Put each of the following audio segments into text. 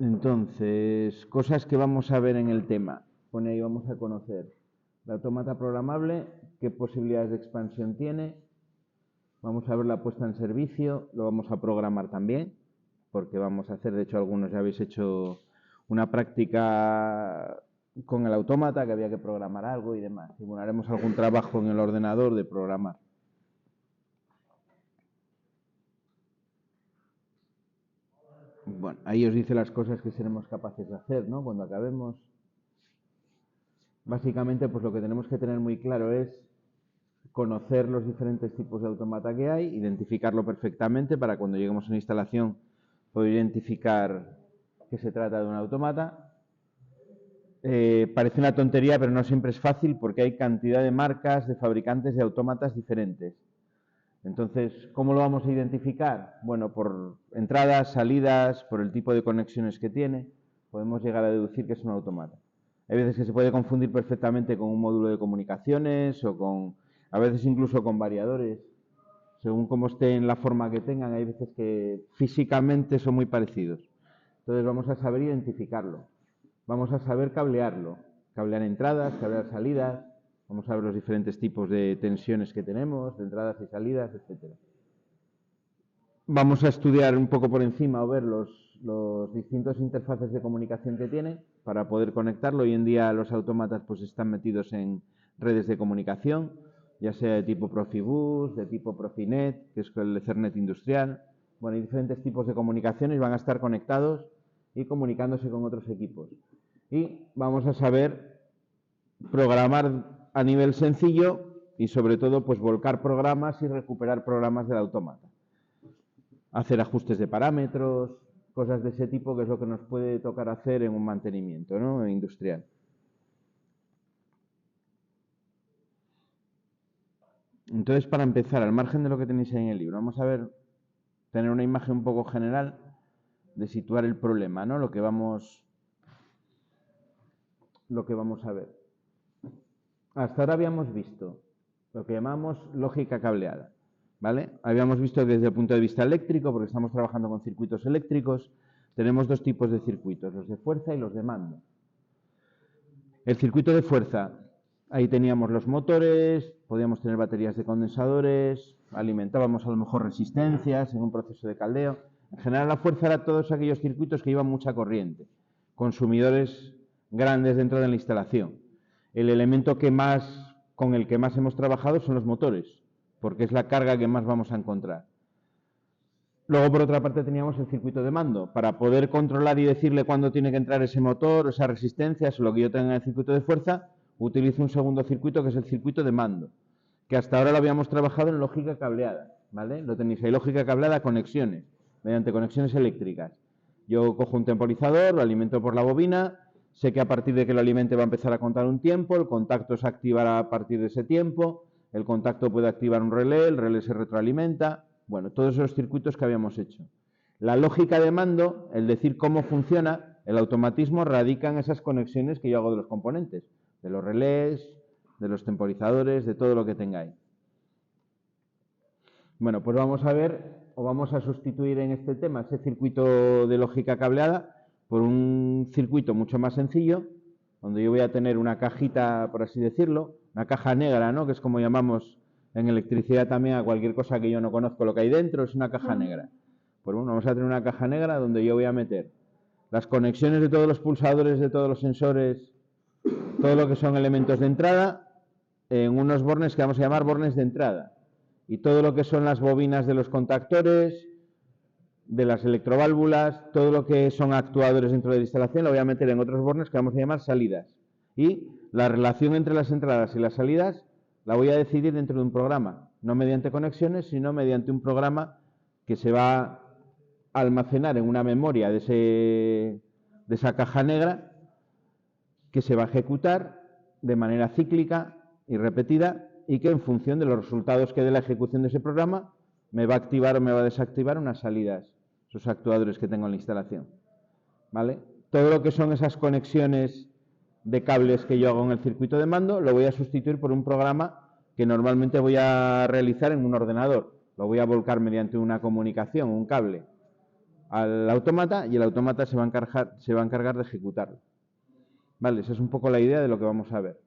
Entonces, cosas que vamos a ver en el tema. Pone ahí, vamos a conocer el autómata programable, qué posibilidades de expansión tiene. Vamos a ver la puesta en servicio, lo vamos a programar también, porque vamos a hacer, de hecho, algunos ya habéis hecho una práctica con el autómata, que había que programar algo y demás. Y bueno, haremos algún trabajo en el ordenador de programar. Bueno, ahí os dice las cosas que seremos capaces de hacer, ¿no? Cuando acabemos. Básicamente, pues lo que tenemos que tener muy claro es conocer los diferentes tipos de autómata que hay, identificarlo perfectamente para cuando lleguemos a una instalación poder identificar que se trata de un autómata. Parece una tontería, pero no siempre es fácil porque hay cantidad de marcas, de fabricantes de autómatas diferentes. Entonces, ¿cómo lo vamos a identificar? Bueno, por entradas, salidas, por el tipo de conexiones que tiene, podemos llegar a deducir que es un autómata. Hay veces que se puede confundir perfectamente con un módulo de comunicaciones o con, a veces incluso con variadores. Según cómo esté en la forma que tengan, hay veces que físicamente son muy parecidos. Entonces vamos a saber identificarlo. Vamos a saber cablearlo. Cablear entradas, cablear salidas. Vamos a ver los diferentes tipos de tensiones que tenemos, de entradas y salidas, etc. Vamos a estudiar un poco por encima o ver los distintos interfaces de comunicación que tiene para poder conectarlo. Hoy en día los autómatas pues están metidos en redes de comunicación, ya sea de tipo Profibus, de tipo Profinet, que es el Ethernet industrial. Bueno, hay diferentes tipos de comunicaciones, van a estar conectados y comunicándose con otros equipos. Y vamos a saber programar a nivel sencillo y sobre todo pues volcar programas y recuperar programas del autómata. Hacer ajustes de parámetros, cosas de ese tipo, que es lo que nos puede tocar hacer en un mantenimiento, ¿no? Industrial. Entonces, para empezar, al margen de lo que tenéis ahí en el libro, vamos a ver, tener una imagen un poco general de situar el problema, ¿no? Lo que vamos a ver. Hasta ahora habíamos visto lo que llamamos lógica cableada, ¿vale? Habíamos visto desde el punto de vista eléctrico, porque estamos trabajando con circuitos eléctricos, tenemos dos tipos de circuitos, los de fuerza y los de mando. El circuito de fuerza, ahí teníamos los motores, podíamos tener baterías de condensadores, alimentábamos a lo mejor resistencias en un proceso de caldeo. En general la fuerza era todos aquellos circuitos que llevan mucha corriente, consumidores grandes dentro de la instalación. El elemento con el que más hemos trabajado son los motores, porque es la carga que más vamos a encontrar. Luego, por otra parte, teníamos el circuito de mando, para poder controlar y decirle cuándo tiene que entrar ese motor, esas resistencias, o lo que yo tenga en el circuito de fuerza, utilizo un segundo circuito que es el circuito de mando, que hasta ahora lo habíamos trabajado en lógica cableada, ¿vale? Lo tenéis ahí, lógica cableada, conexiones, mediante conexiones eléctricas. Yo cojo un temporizador, lo alimento por la bobina, sé que a partir de que lo alimente va a empezar a contar un tiempo, el contacto se activará a partir de ese tiempo, el contacto puede activar un relé, el relé se retroalimenta. Bueno, todos esos circuitos que habíamos hecho. La lógica de mando, el decir cómo funciona, el automatismo radica en esas conexiones que yo hago de los componentes, de los relés, de los temporizadores, de todo lo que tengáis. Bueno, pues vamos a ver, o vamos a sustituir en este tema ese circuito de lógica cableada por un circuito mucho más sencillo, donde yo voy a tener una cajita, por así decirlo, una caja negra, ¿no? Que es como llamamos en electricidad también a cualquier cosa que yo no conozco lo que hay dentro, es una caja negra. Pues bueno, vamos a tener una caja negra donde yo voy a meter las conexiones de todos los pulsadores, de todos los sensores, todo lo que son elementos de entrada, en unos bornes que vamos a llamar bornes de entrada. Y todo lo que son las bobinas de los contactores, de las electroválvulas, todo lo que son actuadores dentro de la instalación, lo voy a meter en otros bornes que vamos a llamar salidas. Y la relación entre las entradas y las salidas la voy a decidir dentro de un programa, no mediante conexiones, sino mediante un programa que se va a almacenar en una memoria de esa caja negra, que se va a ejecutar de manera cíclica y repetida, y que en función de los resultados que dé la ejecución de ese programa me va a activar o me va a desactivar unas salidas, esos actuadores que tengo en la instalación, ¿vale? Todo lo que son esas conexiones de cables que yo hago en el circuito de mando lo voy a sustituir por un programa que normalmente voy a realizar en un ordenador. Lo voy a volcar mediante una comunicación, un cable, al autómata y el autómata se va a encargar de ejecutarlo. Vale, esa es un poco la idea de lo que vamos a ver.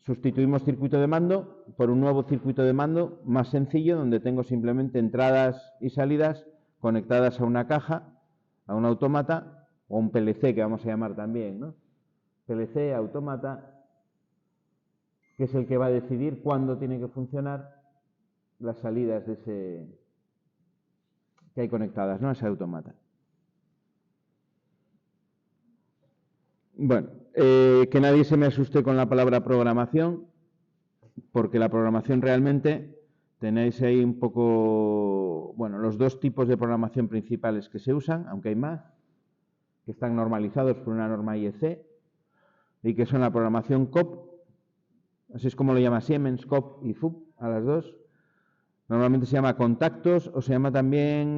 Sustituimos circuito de mando por un nuevo circuito de mando más sencillo, donde tengo simplemente entradas y salidas conectadas a una caja, a un autómata o un PLC, que vamos a llamar también, ¿no? PLC, autómata, que es el que va a decidir cuándo tiene que funcionar las salidas de ese que hay conectadas, ¿no? A ese autómata. Bueno, que nadie se me asuste con la palabra programación, porque la programación realmente tenéis ahí un poco, bueno, los dos tipos de programación principales que se usan, aunque hay más, que están normalizados por una norma IEC, y que son la programación COP, así es como lo llama Siemens, COP y FUP, a las dos. Normalmente se llama contactos o se llama también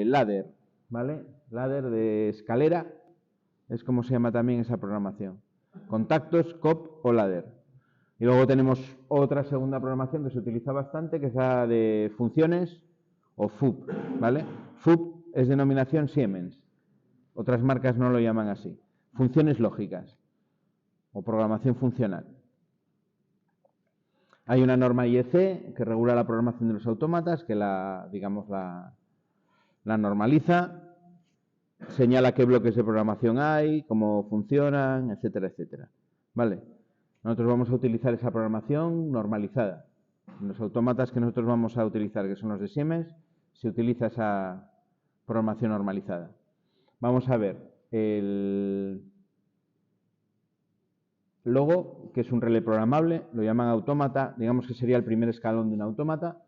ladder, ¿vale? Ladder de escalera, es como se llama también esa programación. Contactos, COP o ladder. Y luego tenemos otra segunda programación que se utiliza bastante, que es la de funciones o FUP, ¿vale? FUP es denominación Siemens. Otras marcas no lo llaman así. Funciones lógicas o programación funcional. Hay una norma IEC que regula la programación de los autómatas, que la normaliza, señala qué bloques de programación hay, cómo funcionan, etcétera, etcétera. ¿Vale? Nosotros vamos a utilizar esa programación normalizada. En los autómatas que nosotros vamos a utilizar, que son los de Siemens, se utiliza esa programación normalizada. Vamos a ver el logo, que es un relé programable, lo llaman autómata, digamos que sería el primer escalón de un autómata,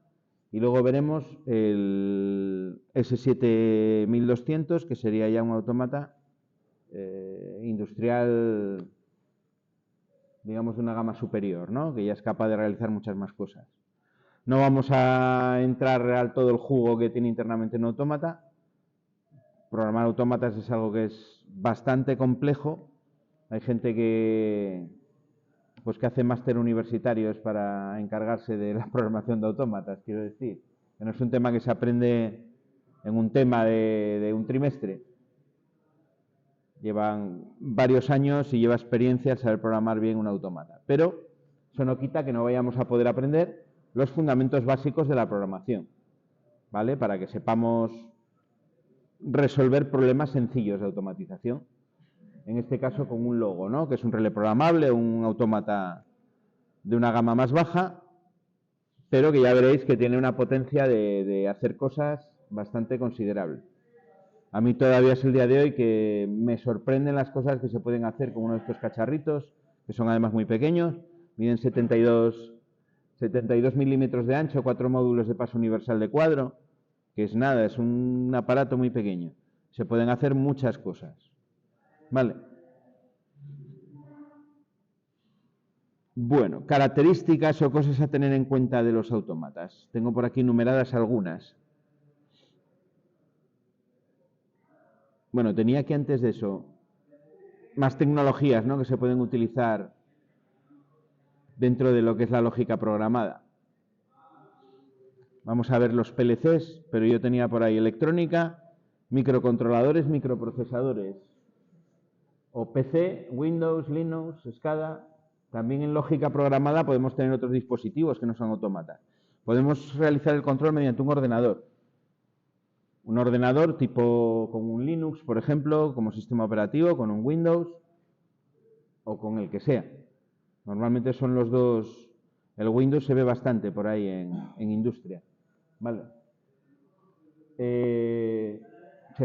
y luego veremos el S7200, que sería ya un autómata industrial, digamos, de una gama superior, ¿no? Que ya es capaz de realizar muchas más cosas. No vamos a entrar a todo el jugo que tiene internamente un autómata. Programar autómatas es algo que es bastante complejo. Hay gente que hace máster universitarios para encargarse de la programación de autómatas, quiero decir. Que no es un tema que se aprende en un tema de un trimestre. Llevan varios años y lleva experiencia al saber programar bien un autómata. Pero eso no quita que no vayamos a poder aprender los fundamentos básicos de la programación, ¿vale? Para que sepamos resolver problemas sencillos de automatización. En este caso con un logo, ¿no? Que es un relé programable, un autómata de una gama más baja, pero que ya veréis que tiene una potencia de hacer cosas bastante considerable. A mí todavía es el día de hoy que me sorprenden las cosas que se pueden hacer con uno de estos cacharritos, que son además muy pequeños, miden 72 milímetros de ancho, 4 módulos de paso universal de cuadro, que es nada, es un aparato muy pequeño. Se pueden hacer muchas cosas. Vale. Bueno, características o cosas a tener en cuenta de los autómatas. Tengo por aquí numeradas algunas. Bueno, tenía aquí antes de eso más tecnologías, ¿no?, que se pueden utilizar dentro de lo que es la lógica programada. Vamos a ver los PLCs, pero yo tenía por ahí electrónica, microcontroladores, microprocesadores, o PC, Windows, Linux, SCADA. También en lógica programada podemos tener otros dispositivos que no son autómatas. Podemos realizar el control mediante un ordenador. Un ordenador tipo con un Linux, por ejemplo, como sistema operativo, con un Windows o con el que sea. Normalmente son los dos. El Windows se ve bastante por ahí en industria. ¿Vale? Se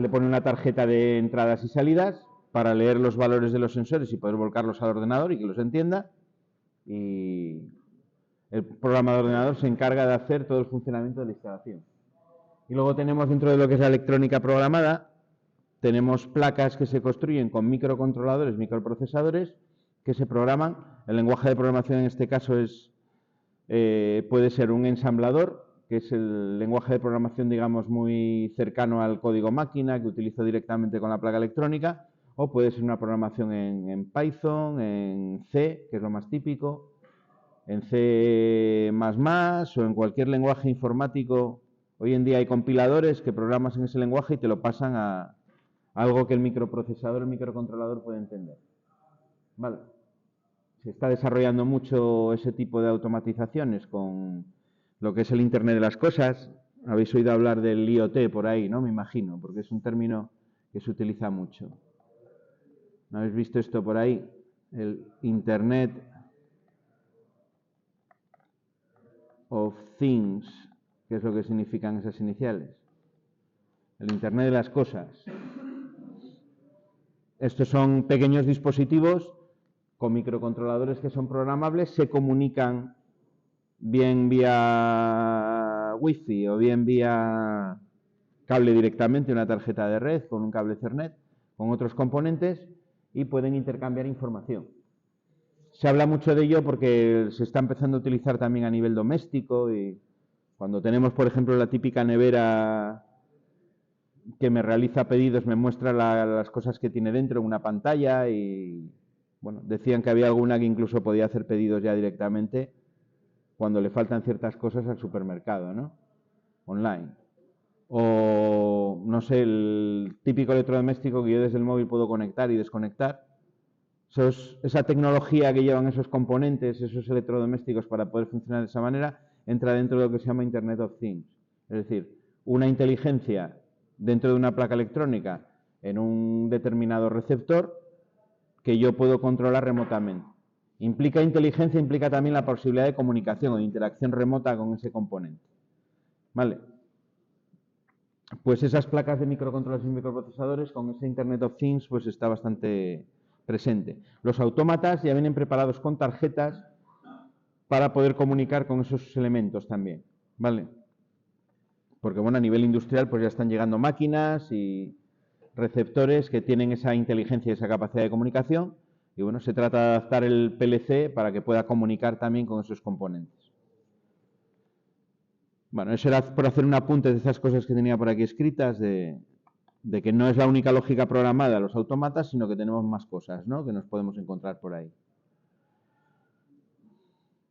le pone una tarjeta de entradas y salidas para leer los valores de los sensores y poder volcarlos al ordenador y que los entienda. Y el programa de ordenador se encarga de hacer todo el funcionamiento de la instalación. Y luego tenemos dentro de lo que es la electrónica programada, tenemos placas que se construyen con microcontroladores, microprocesadores, que se programan. El lenguaje de programación en este caso puede ser un ensamblador, que es el lenguaje de programación, digamos, muy cercano al código máquina, que utilizo directamente con la placa electrónica, o puede ser una programación en Python, en C, que es lo más típico, en C++ o en cualquier lenguaje informático Hoy en día hay compiladores que programas en ese lenguaje y te lo pasan a algo que el microprocesador, el microcontrolador puede entender. Vale. Se está desarrollando mucho ese tipo de automatizaciones con lo que es el Internet de las Cosas. Habéis oído hablar del IoT por ahí, ¿no? Me imagino, porque es un término que se utiliza mucho. ¿No habéis visto esto por ahí? El Internet of Things. ¿Qué es lo que significan esas iniciales? El Internet de las Cosas. Estos son pequeños dispositivos con microcontroladores que son programables, se comunican bien vía Wi-Fi o bien vía cable directamente, una tarjeta de red con un cable Ethernet, con otros componentes y pueden intercambiar información. Se habla mucho de ello porque se está empezando a utilizar también a nivel doméstico y cuando tenemos, por ejemplo, la típica nevera que me realiza pedidos, me muestra las cosas que tiene dentro en una pantalla y, bueno, decían que había alguna que incluso podía hacer pedidos ya directamente cuando le faltan ciertas cosas al supermercado, ¿no? Online. O, no sé, el típico electrodoméstico que yo desde el móvil puedo conectar y desconectar. Esa tecnología que llevan esos componentes, esos electrodomésticos para poder funcionar de esa manera, entra dentro de lo que se llama Internet of Things. Es decir, una inteligencia dentro de una placa electrónica en un determinado receptor que yo puedo controlar remotamente. Implica inteligencia, implica también la posibilidad de comunicación o de interacción remota con ese componente. ¿Vale? Pues esas placas de microcontroladores y microprocesadores con ese Internet of Things pues está bastante presente. Los autómatas ya vienen preparados con tarjetas para poder comunicar con esos elementos también, ¿vale? Porque, bueno, a nivel industrial pues ya están llegando máquinas y receptores que tienen esa inteligencia y esa capacidad de comunicación y, bueno, se trata de adaptar el PLC para que pueda comunicar también con esos componentes. Bueno, eso era por hacer un apunte de esas cosas que tenía por aquí escritas de que no es la única lógica programada los autómatas, sino que tenemos más cosas, ¿no?, que nos podemos encontrar por ahí.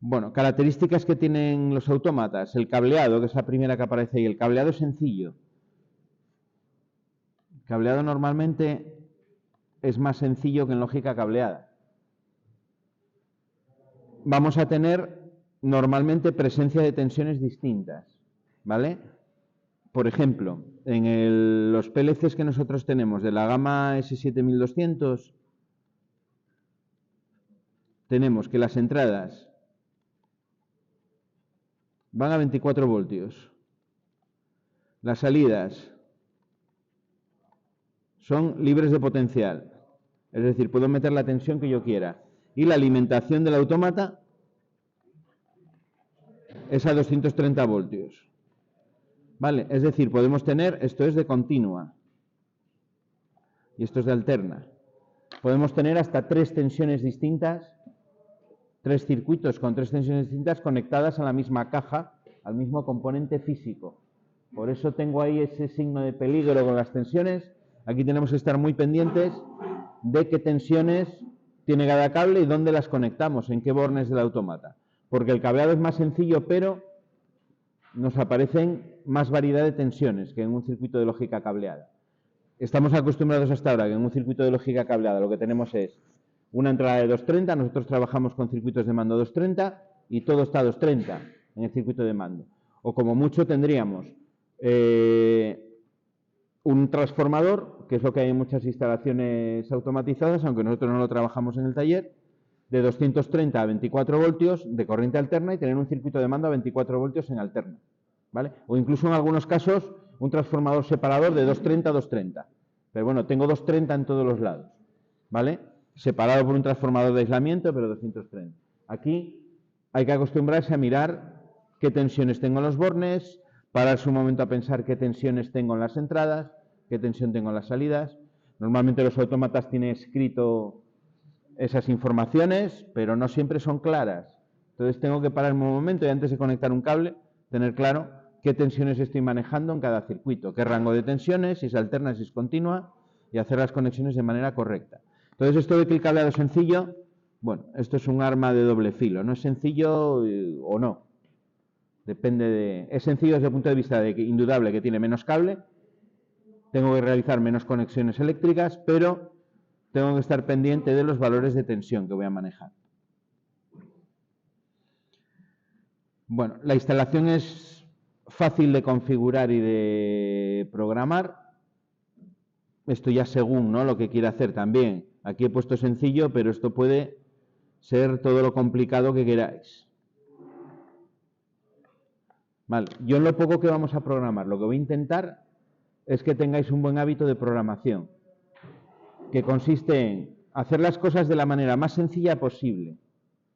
Bueno, características que tienen los autómatas. El cableado, que es la primera que aparece ahí. El cableado es sencillo. El cableado normalmente es más sencillo que en lógica cableada. Vamos a tener normalmente presencia de tensiones distintas, ¿vale? Por ejemplo, en los PLCs que nosotros tenemos de la gama S7200, tenemos que las entradas van a 24 voltios. Las salidas son libres de potencial. Es decir, puedo meter la tensión que yo quiera. Y la alimentación del autómata es a 230 voltios. ¿Vale? Es decir, podemos tener, esto es de continua y esto es de alterna. Podemos tener hasta 3 tensiones distintas, 3 circuitos con 3 tensiones distintas conectadas a la misma caja, al mismo componente físico. Por eso tengo ahí ese signo de peligro con las tensiones. Aquí tenemos que estar muy pendientes de qué tensiones tiene cada cable y dónde las conectamos, en qué bornes del autómata. Porque el cableado es más sencillo, pero nos aparecen más variedad de tensiones que en un circuito de lógica cableada. Estamos acostumbrados hasta ahora que en un circuito de lógica cableada lo que tenemos es una entrada de 230, nosotros trabajamos con circuitos de mando 230 y todo está a 230 en el circuito de mando. O como mucho tendríamos un transformador, que es lo que hay en muchas instalaciones automatizadas, aunque nosotros no lo trabajamos en el taller, de 230 a 24 voltios de corriente alterna y tener un circuito de mando a 24 voltios en alterna, ¿vale? O incluso en algunos casos un transformador separador de 230 a 230. Pero bueno, tengo 230 en todos los lados, ¿vale? Separado por un transformador de aislamiento, pero 230. Aquí hay que acostumbrarse a mirar qué tensiones tengo en los bornes, pararse un momento a pensar qué tensiones tengo en las entradas, qué tensión tengo en las salidas. Normalmente los autómatas tienen escrito esas informaciones, pero no siempre son claras. Entonces tengo que pararme un momento y antes de conectar un cable, tener claro qué tensiones estoy manejando en cada circuito, qué rango de tensiones, si es alterna, si es continua, y hacer las conexiones de manera correcta. Entonces, esto de que el cableado es sencillo, bueno, esto es un arma de doble filo. No es sencillo o no. Es sencillo desde el punto de vista de que indudable que tiene menos cable, tengo que realizar menos conexiones eléctricas, pero tengo que estar pendiente de los valores de tensión que voy a manejar. Bueno, la instalación es fácil de configurar y de programar. Esto ya según, ¿no?, lo que quiera hacer también. Aquí he puesto sencillo, pero esto puede ser todo lo complicado que queráis. Vale, yo en lo poco que vamos a programar, lo que voy a intentar es que tengáis un buen hábito de programación, que consiste en hacer las cosas de la manera más sencilla posible.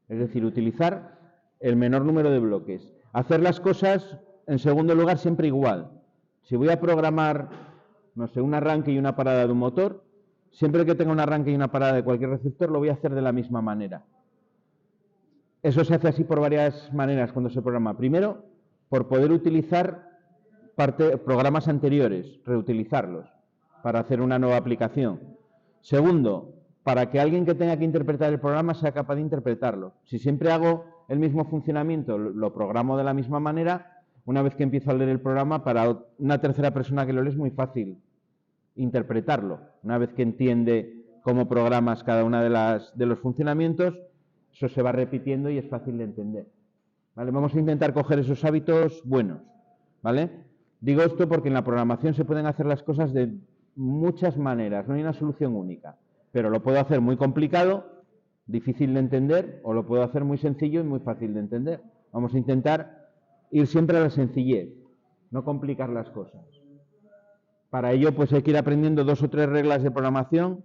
Es decir, utilizar el menor número de bloques. Hacer las cosas, en segundo lugar, siempre igual. Si voy a programar, no sé, un arranque y una parada de un motor, siempre que tenga un arranque y una parada de cualquier receptor, lo voy a hacer de la misma manera. Eso se hace así por varias maneras cuando se programa. Primero, por poder utilizar programas anteriores, reutilizarlos para hacer una nueva aplicación. Segundo, para que alguien que tenga que interpretar el programa sea capaz de interpretarlo. Si siempre hago el mismo funcionamiento, lo programo de la misma manera, una vez que empiezo a leer el programa, para una tercera persona que lo lee es muy fácil interpretarlo. Una vez que entiende cómo programas cada una de los funcionamientos, eso se va repitiendo y es fácil de entender. ¿Vale? Vamos a intentar coger esos hábitos buenos. ¿Vale? Digo esto porque en la programación se pueden hacer las cosas de muchas maneras, no hay una solución única. Pero lo puedo hacer muy complicado, difícil de entender, o lo puedo hacer muy sencillo y muy fácil de entender. Vamos a intentar ir siempre a la sencillez, no complicar las cosas. Para ello, pues hay que ir aprendiendo 2 o 3 reglas de programación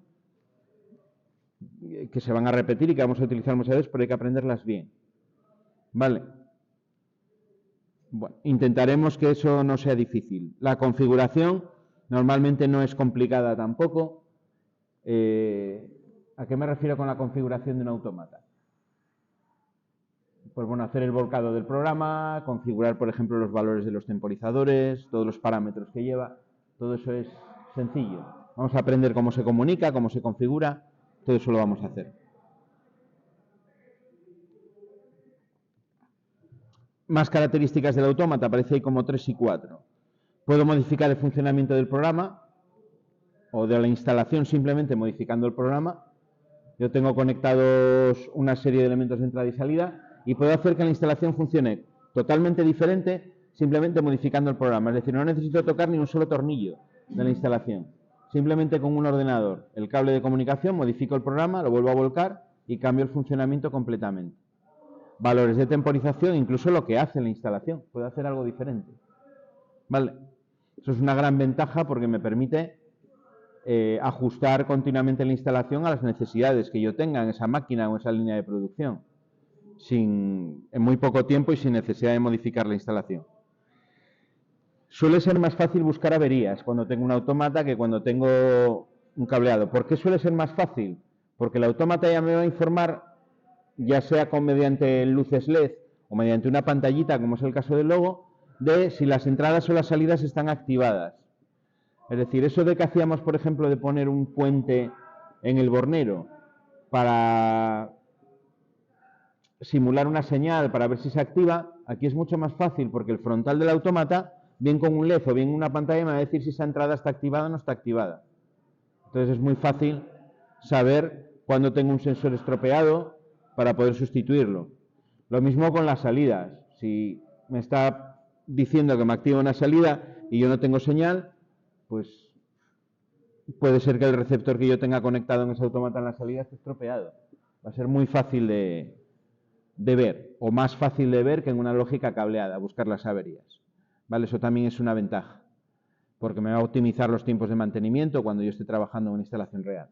que se van a repetir y que vamos a utilizar muchas veces, pero hay que aprenderlas bien. Vale. Bueno, intentaremos que eso no sea difícil. La configuración normalmente no es complicada tampoco. ¿A qué me refiero con la configuración de un autómata? Pues bueno, hacer el volcado del programa, configurar, por ejemplo, los valores de los temporizadores, todos los parámetros que lleva. Todo eso es sencillo. Vamos a aprender cómo se comunica, cómo se configura. Todo eso lo vamos a hacer. Más características del autómata, aparece ahí como 3 y 4. Puedo modificar el funcionamiento del programa o de la instalación simplemente modificando el programa. Yo tengo conectados una serie de elementos de entrada y salida y puedo hacer que la instalación funcione totalmente diferente simplemente modificando el programa. Es decir, no necesito tocar ni un solo tornillo de la instalación. Simplemente con un ordenador, el cable de comunicación, modifico el programa, lo vuelvo a volcar y cambio el funcionamiento completamente. Valores de temporización, incluso lo que hace la instalación, puedo hacer algo diferente. Vale, eso es una gran ventaja porque me permite ajustar continuamente la instalación a las necesidades que yo tenga en esa máquina o en esa línea de producción, en muy poco tiempo y sin necesidad de modificar la instalación. Suele ser más fácil buscar averías cuando tengo un autómata que cuando tengo un cableado. ¿Por qué suele ser más fácil? Porque el autómata ya me va a informar, ya sea mediante luces LED o mediante una pantallita, como es el caso del logo, de si las entradas o las salidas están activadas. Es decir, eso de que hacíamos, por ejemplo, de poner un puente en el bornero para simular una señal para ver si se activa, aquí es mucho más fácil porque el frontal del autómata, bien con un LED o bien una pantalla, me va a decir si esa entrada está activada o no está activada. Entonces es muy fácil saber cuándo tengo un sensor estropeado para poder sustituirlo. Lo mismo con las salidas. Si me está diciendo que me activa una salida y yo no tengo señal, pues puede ser que el receptor que yo tenga conectado en ese autómata en la salida esté estropeado. Va a ser muy fácil de ver, o más fácil de ver que en una lógica cableada, buscar las averías. ¿Vale? Eso también es una ventaja, porque me va a optimizar los tiempos de mantenimiento cuando yo esté trabajando en una instalación real.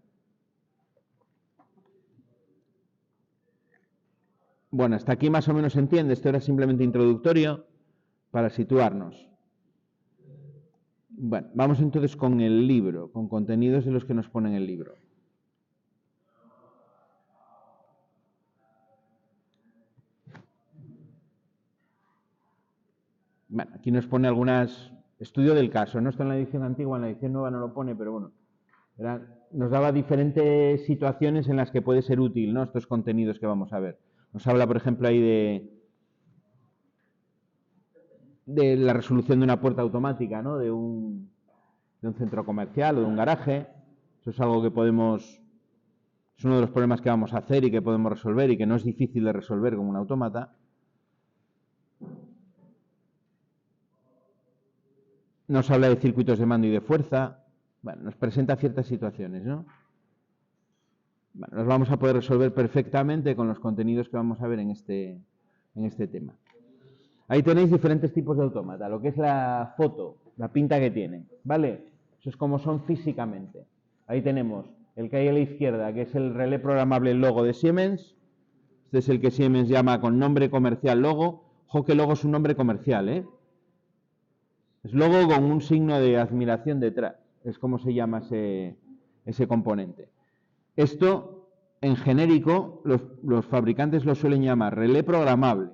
Bueno, hasta aquí más o menos se entiende. Esto era simplemente introductorio para situarnos. Bueno, vamos entonces con el libro, con contenidos de los que nos pone en el libro. Bueno, aquí nos pone algunas... Estudio del caso, no está en la edición antigua, en la edición nueva no lo pone, pero bueno, nos daba diferentes situaciones en las que puede ser útil, ¿no?, estos contenidos que vamos a ver. Nos habla, por ejemplo, ahí de la resolución de una puerta automática, ¿no? De un centro comercial o de un garaje. Eso es algo que podemos, es uno de los problemas que vamos a hacer y que podemos resolver y que no es difícil de resolver con un autómata. Nos habla de circuitos de mando y de fuerza. Bueno, nos presenta ciertas situaciones, ¿no? Bueno, los vamos a poder resolver perfectamente con los contenidos que vamos a ver en este tema. Ahí tenéis diferentes tipos de autómata, lo que es la foto, la pinta que tienen, ¿vale? Eso es como son físicamente. Ahí tenemos el que hay a la izquierda, que es el relé programable Logo de Siemens. Este es el que Siemens llama con nombre comercial Logo. Ojo que Logo es un nombre comercial, ¿eh? Es Logo con un signo de admiración detrás. Es como se llama ese componente. Esto, en genérico, los fabricantes lo suelen llamar relé programable.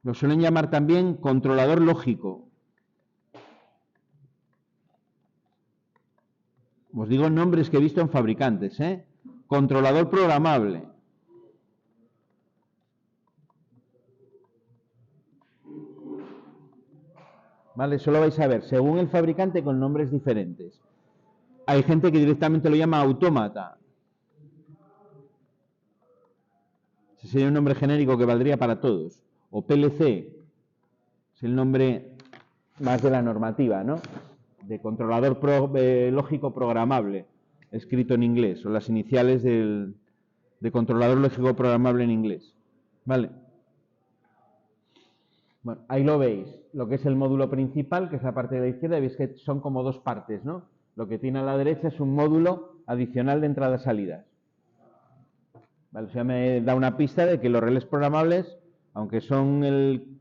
Lo suelen llamar también controlador lógico. Os digo nombres que he visto en fabricantes, ¿eh? Controlador programable. ¿Vale? Eso lo vais a ver según el fabricante con nombres diferentes. Hay gente que directamente lo llama autómata. Ese sería un nombre genérico que valdría para todos. O PLC. Es el nombre más de la normativa, ¿no? De controlador lógico programable, escrito en inglés, o las iniciales de controlador lógico programable en inglés. ¿Vale? Bueno, ahí lo veis, lo que es el módulo principal, que es la parte de la izquierda, y veis que son como dos partes, ¿no? Lo que tiene a la derecha es un módulo adicional de entradas-salidas. Vale, o sea, me da una pista de que los relés programables, aunque son el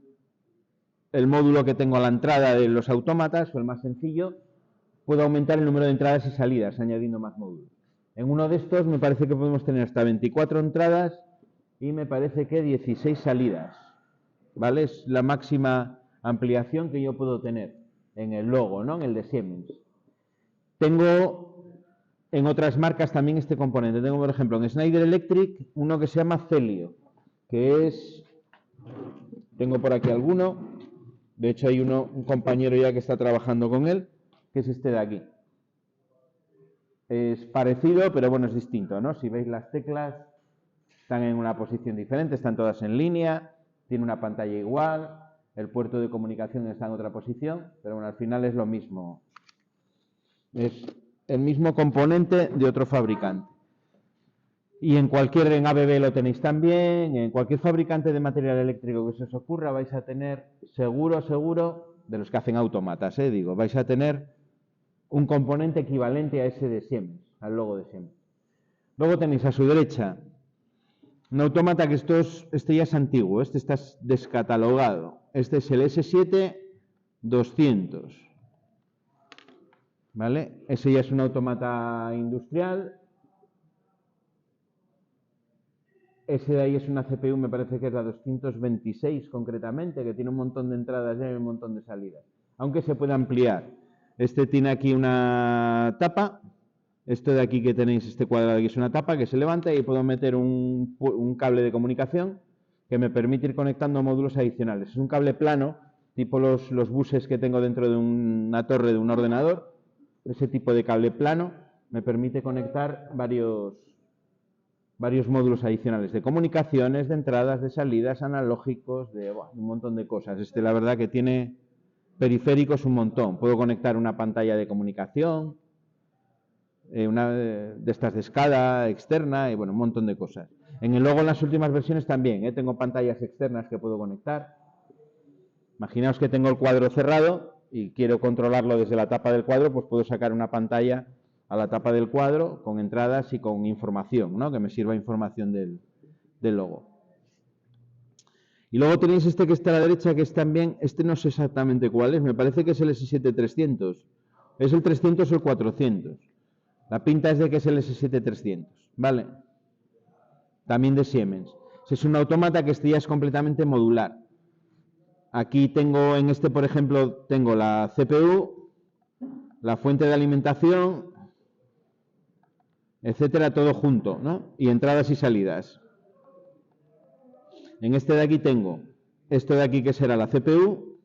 módulo que tengo a la entrada de los autómatas, o el más sencillo, puedo aumentar el número de entradas y salidas añadiendo más módulos. En uno de estos me parece que podemos tener hasta 24 entradas y me parece que 16 salidas. ¿Vale? Es la máxima ampliación que yo puedo tener en el Logo, ¿no? En el de Siemens. Tengo en otras marcas también este componente. Tengo, por ejemplo, en Schneider Electric uno que se llama Celio, que es... Tengo por aquí alguno. De hecho, hay un compañero ya que está trabajando con él, que es este de aquí. Es parecido, pero bueno, es distinto, ¿no? Si veis las teclas, están en una posición diferente, están todas en línea, tiene una pantalla igual, el puerto de comunicación está en otra posición, pero bueno, al final es lo mismo. Es el mismo componente de otro fabricante. Y en ABB lo tenéis también, en cualquier fabricante de material eléctrico que se os ocurra vais a tener, seguro, de los que hacen autómatas, digo, vais a tener un componente equivalente a ese de Siemens, al logo de Siemens. Luego tenéis a su derecha un autómata que este ya es antiguo, este está descatalogado. Este es el S7-200. ¿Vale? Ese ya es un autómata industrial. Ese de ahí es una CPU, me parece que es la 226 concretamente, que tiene un montón de entradas y un montón de salidas. Aunque se puede ampliar. Este tiene aquí una tapa. Esto de aquí que tenéis, este cuadrado aquí es una tapa que se levanta y puedo meter un cable de comunicación que me permite ir conectando módulos adicionales. Es un cable plano, tipo los buses que tengo dentro de una torre de un ordenador. Ese tipo de cable plano me permite conectar varios módulos adicionales de comunicaciones, de entradas, de salidas, analógicos, de un montón de cosas. La verdad que tiene periféricos un montón. Puedo conectar una pantalla de comunicación, una de estas de SCADA externa y bueno, un montón de cosas. Luego en las últimas versiones también, tengo pantallas externas que puedo conectar. Imaginaos que tengo el cuadro cerrado y quiero controlarlo desde la tapa del cuadro, pues puedo sacar una pantalla a la tapa del cuadro con entradas y con información, ¿no? Que me sirva información del logo. Y luego tenéis este que está a la derecha, que es también, no sé exactamente cuál es, me parece que es el S7-300. Es el 300 o el 400. La pinta es de que es el S7-300, ¿vale? También de Siemens. Es un autómata que ya es completamente modular. Aquí tengo, en este por ejemplo, tengo la CPU, la fuente de alimentación, etcétera, todo junto, ¿no? Y entradas y salidas. En este de aquí tengo esto de aquí que será la CPU,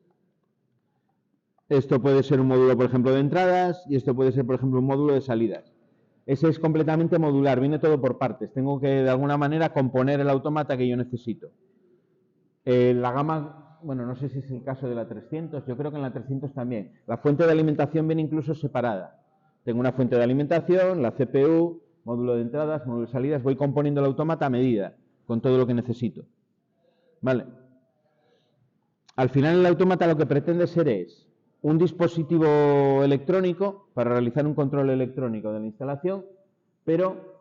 esto puede ser un módulo, por ejemplo, de entradas y esto puede ser, por ejemplo, un módulo de salidas. Ese es completamente modular, viene todo por partes. Tengo que, de alguna manera, componer el autómata que yo necesito. La gama, bueno, no sé si es el caso de la 300, yo creo que en la 300 también. La fuente de alimentación viene incluso separada. Tengo una fuente de alimentación, la CPU, módulo de entradas, módulo de salidas, voy componiendo el autómata a medida, con todo lo que necesito. Vale. Al final el autómata lo que pretende ser es un dispositivo electrónico para realizar un control electrónico de la instalación, pero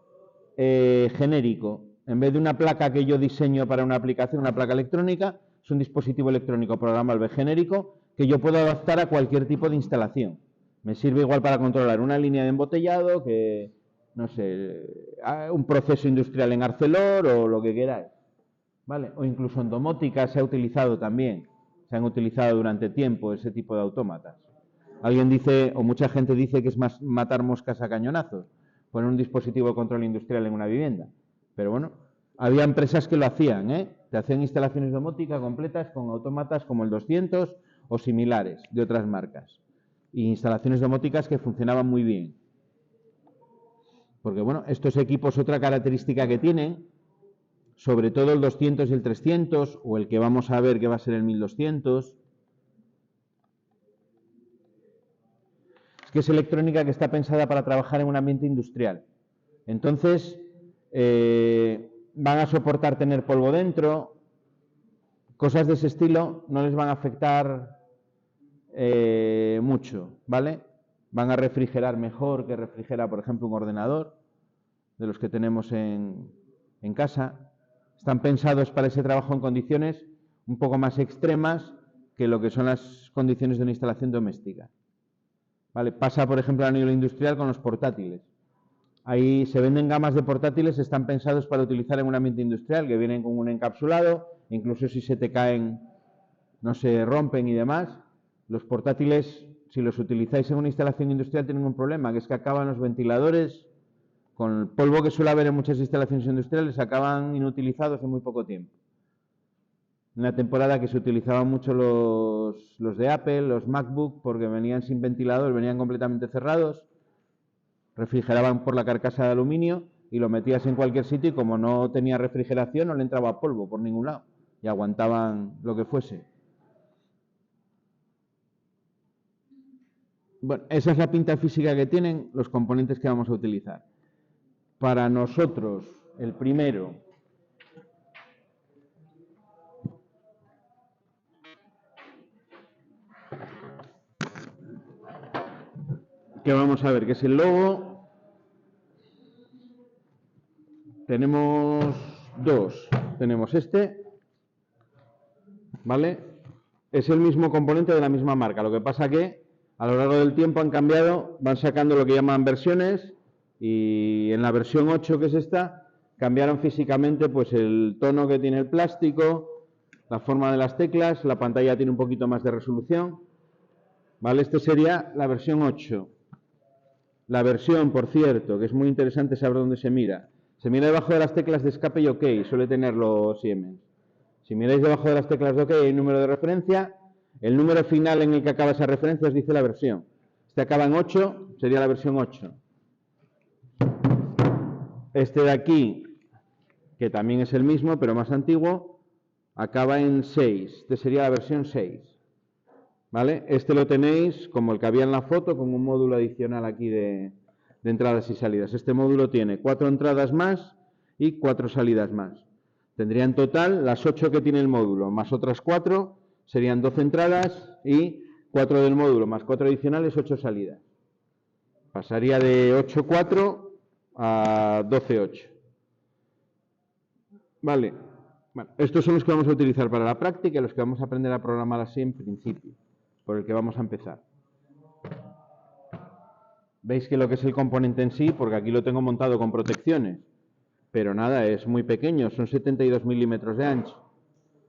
genérico. En vez de una placa que yo diseño para una aplicación, una placa electrónica, es un dispositivo electrónico programable genérico que yo puedo adaptar a cualquier tipo de instalación. Me sirve igual para controlar una línea de embotellado que, no sé, un proceso industrial en Arcelor o lo que queráis. ¿Vale? O incluso en domótica se ha utilizado también. Se han utilizado durante tiempo ese tipo de autómatas. Alguien dice, o mucha gente dice que es más matar moscas a cañonazos, poner un dispositivo de control industrial en una vivienda. Pero bueno, había empresas que lo hacían, ¿eh? Te hacían instalaciones domóticas completas con autómatas como el 200 o similares de otras marcas. Y instalaciones domóticas que funcionaban muy bien. Porque bueno, estos equipos, otra característica que tienen, sobre todo el 200 y el 300, o el que vamos a ver que va a ser el 1200, es que es electrónica que está pensada para trabajar en un ambiente industrial. Entonces, van a soportar tener polvo dentro, cosas de ese estilo no les van a afectar mucho, ¿vale? Van a refrigerar mejor que refrigera, por ejemplo, un ordenador de los que tenemos en casa. Están pensados para ese trabajo en condiciones un poco más extremas que lo que son las condiciones de una instalación doméstica. ¿Vale? Pasa, por ejemplo, a nivel industrial con los portátiles. Ahí se venden gamas de portátiles, están pensados para utilizar en un ambiente industrial, que vienen con un encapsulado, incluso si se te caen, no se rompen y demás. Los portátiles, si los utilizáis en una instalación industrial, tienen un problema, que es que acaban los ventiladores, con el polvo que suele haber en muchas instalaciones industriales, acaban inutilizados en muy poco tiempo. Una temporada que se utilizaban mucho los de Apple, los MacBook, porque venían sin ventilador, venían completamente cerrados, refrigeraban por la carcasa de aluminio y lo metías en cualquier sitio y como no tenía refrigeración no le entraba polvo por ningún lado y aguantaban lo que fuese. Bueno, esa es la pinta física que tienen los componentes que vamos a utilizar. Para nosotros, el primero, que vamos a ver, que es el logo. Tenemos dos. Tenemos este, ¿vale? Es el mismo componente de la misma marca. Lo que pasa que a lo largo del tiempo han cambiado, van sacando lo que llaman versiones y en la versión 8, que es esta, cambiaron físicamente pues el tono que tiene el plástico, la forma de las teclas, la pantalla tiene un poquito más de resolución, ¿vale? Este sería la versión 8. La versión, por cierto, que es muy interesante saber dónde se mira. Se mira debajo de las teclas de escape y OK, suele tenerlo Siemens. Si miráis debajo de las teclas de OK hay un número de referencia, el número final en el que acaba esa referencia os dice la versión. Este acaba en 8, sería la versión 8. Este de aquí, que también es el mismo, pero más antiguo, acaba en 6. Este sería la versión 6. ¿Vale? Este lo tenéis como el que había en la foto, con un módulo adicional aquí de entradas y salidas. Este módulo tiene 4 entradas más y 4 salidas más. Tendría en total las 8 que tiene el módulo, más otras 4, serían 12 entradas y 4 del módulo, más 4 adicionales, 8 salidas. Pasaría de 8.4 a 12.8. Vale. Bueno, estos son los que vamos a utilizar para la práctica y los que vamos a aprender a programar así en principio, por el que vamos a empezar. Veis que lo que es el componente en sí, porque aquí lo tengo montado con protecciones, pero nada, es muy pequeño, son 72 milímetros de ancho.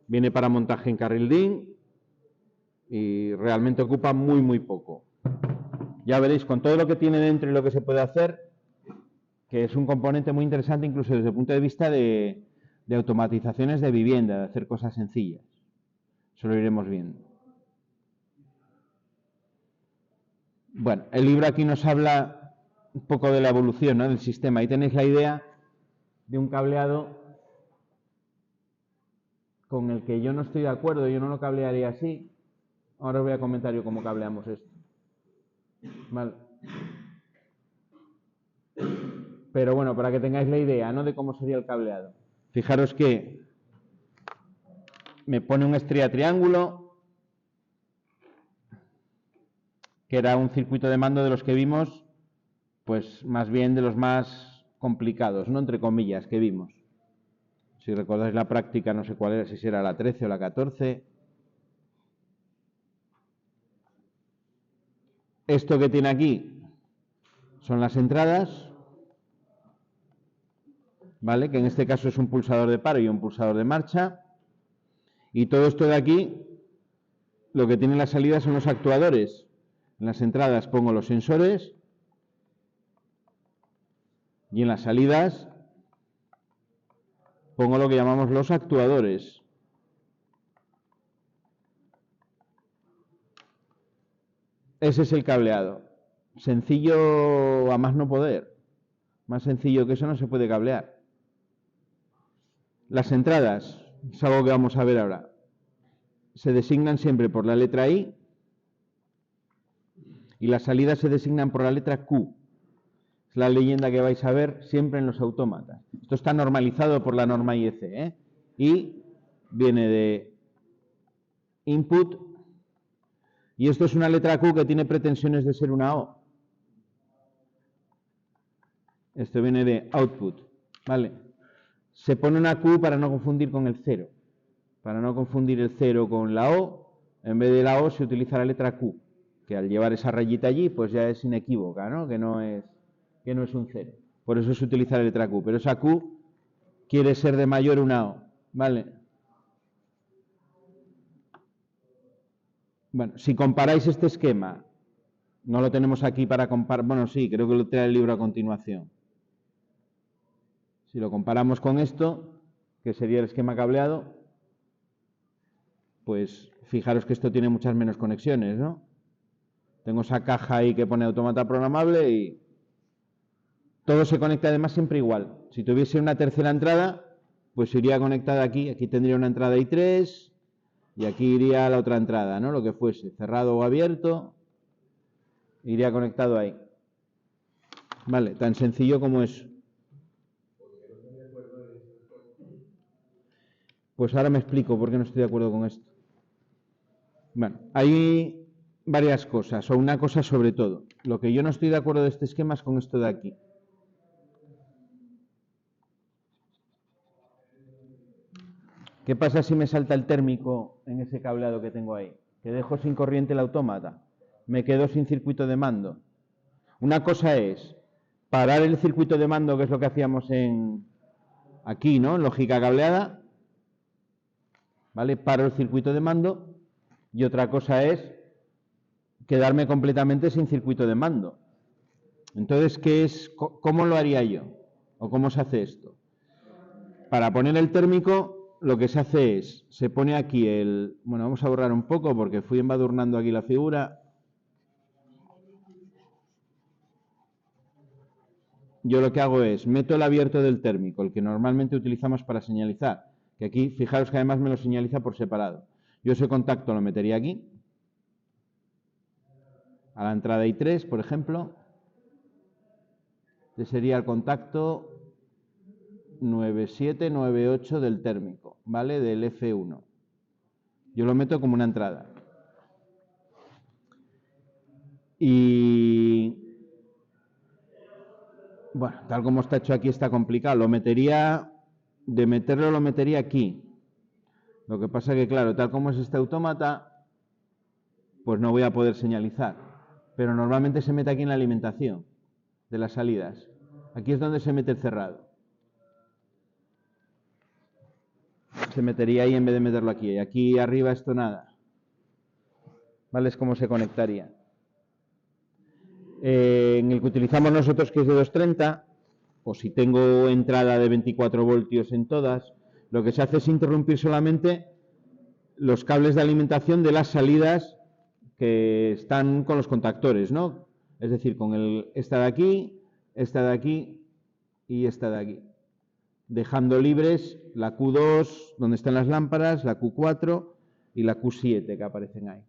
Viene para montaje en carril DIN y realmente ocupa muy poco. Ya veréis con todo lo que tiene dentro y lo que se puede hacer, que es un componente muy interesante incluso desde el punto de vista de de automatizaciones de vivienda, de hacer cosas sencillas. Eso lo iremos viendo. Bueno, el libro aquí nos habla un poco de la evolución, ¿no?, del sistema. Ahí tenéis la idea de un cableado con el que yo no estoy de acuerdo, yo no lo cablearía así. Ahora os voy a comentar yo cómo cableamos esto. Vale. Pero bueno, para que tengáis la idea, ¿no?, de cómo sería el cableado. Fijaros que me pone un estría triángulo, que era un circuito de mando de los que vimos, pues más bien de los más complicados, ¿no?, entre comillas, que vimos. Si recordáis la práctica, no sé cuál era, si era la 13 o la 14. Esto que tiene aquí son las entradas, ¿vale?, que en este caso es un pulsador de paro y un pulsador de marcha. Y todo esto de aquí, lo que tiene las salidas son los actuadores. En las entradas pongo los sensores y en las salidas pongo lo que llamamos los actuadores. Ese es el cableado. Sencillo a más no poder. Más sencillo que eso no se puede cablear. Las entradas, es algo que vamos a ver ahora, se designan siempre por la letra I y las salidas se designan por la letra Q. Es la leyenda que vais a ver siempre en los autómatas. Esto está normalizado por la norma IEC, ¿eh? Y viene de input y esto es una letra Q que tiene pretensiones de ser una O. Esto viene de output, ¿vale? Se pone una Q para no confundir con el 0. Para no confundir el 0 con la O, en vez de la O se utiliza la letra Q, que al llevar esa rayita allí, pues ya es inequívoca, ¿no?, que no es un 0. Por eso se utiliza la letra Q, pero esa Q quiere ser de mayor una O, ¿vale? Bueno, si comparáis este esquema, no lo tenemos aquí para comparar, bueno, sí, creo que lo trae el libro a continuación. Si lo comparamos con esto, que sería el esquema cableado, pues fijaros que esto tiene muchas menos conexiones, ¿no? Tengo esa caja ahí que pone autómata programable y todo se conecta además siempre igual. Si tuviese una tercera entrada, pues iría conectada aquí. Aquí tendría una entrada I3 y aquí iría la otra entrada, ¿no?, lo que fuese, cerrado o abierto, iría conectado ahí. Vale, tan sencillo como eso. Pues ahora me explico por qué no estoy de acuerdo con esto. Bueno, hay varias cosas, o una cosa sobre todo. Lo que yo no estoy de acuerdo de este esquema es con esto de aquí. ¿Qué pasa si me salta el térmico en ese cableado que tengo ahí? Que dejo sin corriente el autómata. Me quedo sin circuito de mando. Una cosa es parar el circuito de mando, que es lo que hacíamos aquí, ¿no?, en lógica cableada. ¿Vale? Paro el circuito de mando. Y otra cosa es quedarme completamente sin circuito de mando. Entonces, ¿cómo lo haría yo? ¿O cómo se hace esto? Para poner el térmico, lo que se hace es, se pone aquí bueno, vamos a borrar un poco porque fui embadurnando aquí la figura. Yo lo que hago es, meto el abierto del térmico, el que normalmente utilizamos para señalizar, que aquí, fijaros que además me lo señaliza por separado. Yo ese contacto lo metería aquí, a la entrada I3, por ejemplo. Este sería el contacto 9798 del térmico, ¿vale?, del F1. Yo lo meto como una entrada. Y bueno, tal como está hecho aquí está complicado. Lo metería aquí. Lo que pasa que, claro, tal como es este autómata, pues no voy a poder señalizar. Pero normalmente se mete aquí en la alimentación de las salidas. Aquí es donde se mete el cerrado. Se metería ahí en vez de meterlo aquí. Y aquí arriba esto nada. ¿Vale? Es como se conectaría. En el que utilizamos nosotros, que es de 230, o si tengo entrada de 24 voltios en todas, lo que se hace es interrumpir solamente los cables de alimentación de las salidas que están con los contactores, ¿no? Es decir, con esta de aquí y esta de aquí. Dejando libres la Q2, donde están las lámparas, la Q4 y la Q7 que aparecen ahí.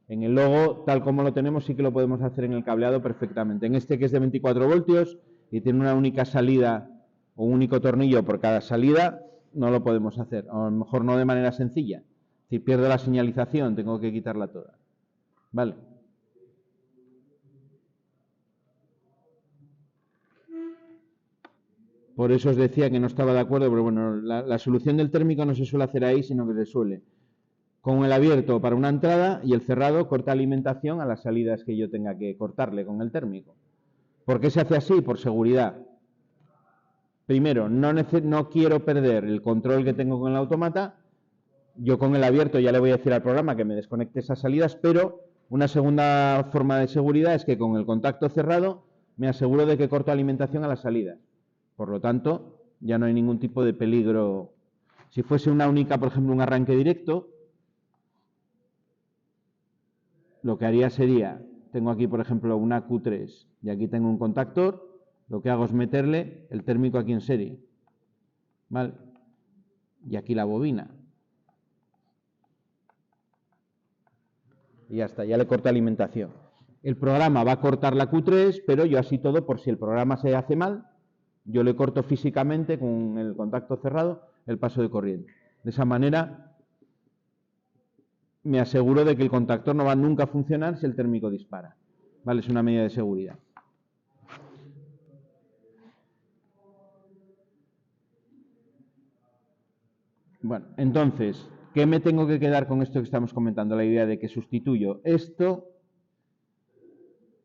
En el logo, tal como lo tenemos, sí que lo podemos hacer en el cableado perfectamente. En este, que es de 24 voltios y tiene una única salida o un único tornillo por cada salida, no lo podemos hacer. O a lo mejor no de manera sencilla. Si pierdo la señalización, tengo que quitarla toda. Vale. Por eso os decía que no estaba de acuerdo, pero bueno, la solución del térmico no se suele hacer ahí, sino que se suele con el abierto para una entrada y el cerrado corta alimentación a las salidas que yo tenga que cortarle con el térmico. ¿Por qué se hace así? Por seguridad. Primero, no quiero perder el control que tengo con el automata. Yo con el abierto ya le voy a decir al programa que me desconecte esas salidas, pero una segunda forma de seguridad es que con el contacto cerrado me aseguro de que corto alimentación a las salidas. Por lo tanto, ya no hay ningún tipo de peligro. Si fuese una única, por ejemplo, un arranque directo, lo que haría sería, tengo aquí, por ejemplo, una Q3 y aquí tengo un contactor, lo que hago es meterle el térmico aquí en serie. ¿Vale? Y aquí la bobina. Y ya está, ya le corto alimentación. El programa va a cortar la Q3, pero yo así todo, por si el programa se hace mal, yo le corto físicamente con el contacto cerrado el paso de corriente. De esa manera me aseguro de que el contactor no va nunca a funcionar si el térmico dispara. ¿Vale? Es una medida de seguridad. Bueno, entonces, ¿qué me tengo que quedar con esto que estamos comentando? La idea de que sustituyo esto.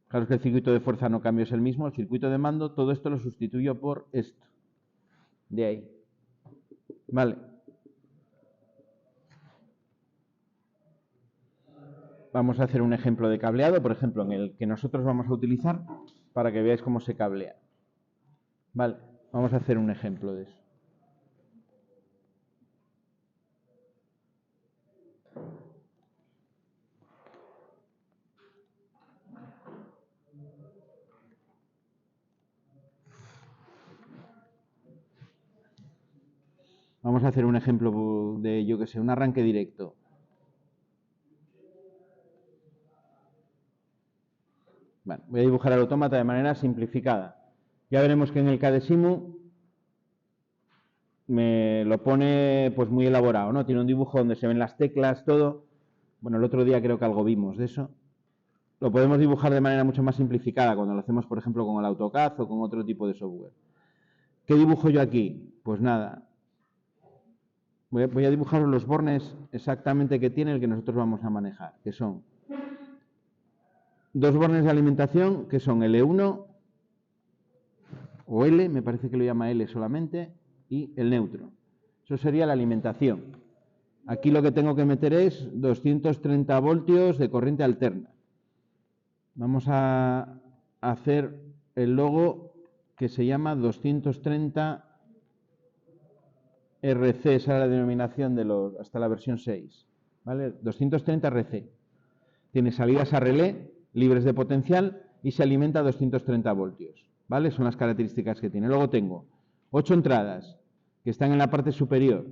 Claro que el circuito de fuerza no cambia, es el mismo. El circuito de mando, todo esto lo sustituyo por esto. De ahí. Vale. Vamos a hacer un ejemplo de cableado, por ejemplo, en el que nosotros vamos a utilizar para que veáis cómo se cablea. Vale, vamos a hacer un ejemplo de eso. Vamos a hacer un ejemplo de, yo que sé, un arranque directo. Bueno, voy a dibujar el autómata de manera simplificada. Ya veremos que en el KDSIMU me lo pone pues muy elaborado, ¿no? Tiene un dibujo donde se ven las teclas, todo. Bueno, el otro día creo que algo vimos de eso. Lo podemos dibujar de manera mucho más simplificada cuando lo hacemos, por ejemplo, con el AutoCAD o con otro tipo de software. ¿Qué dibujo yo aquí? Pues nada. Voy a dibujar los bornes exactamente que tiene el que nosotros vamos a manejar, que son dos bornes de alimentación, que son L1 o L, me parece que lo llama L solamente, y el neutro. Eso sería la alimentación. Aquí lo que tengo que meter es 230 voltios de corriente alterna. Vamos a hacer el logo que se llama 230 RC, esa es la denominación de hasta la versión 6. ¿Vale? 230 RC. Tiene salidas a relé, libres de potencial, y se alimenta a 230 voltios. ¿Vale? Son las características que tiene. Luego tengo 8 entradas que están en la parte superior.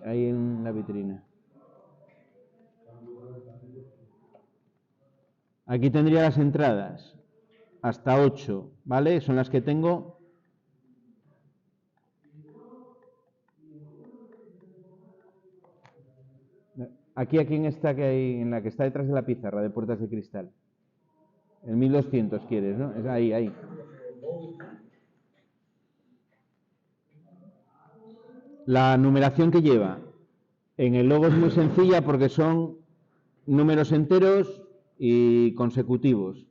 Ahí en la vitrina. Aquí tendría las entradas hasta 8, ¿vale? Son las que tengo. Aquí en esta que hay, en la que está detrás de la pizarra de puertas de cristal. El 1200 quieres, ¿no? Es ahí. La numeración que lleva en el logo es muy sencilla porque son números enteros y consecutivos,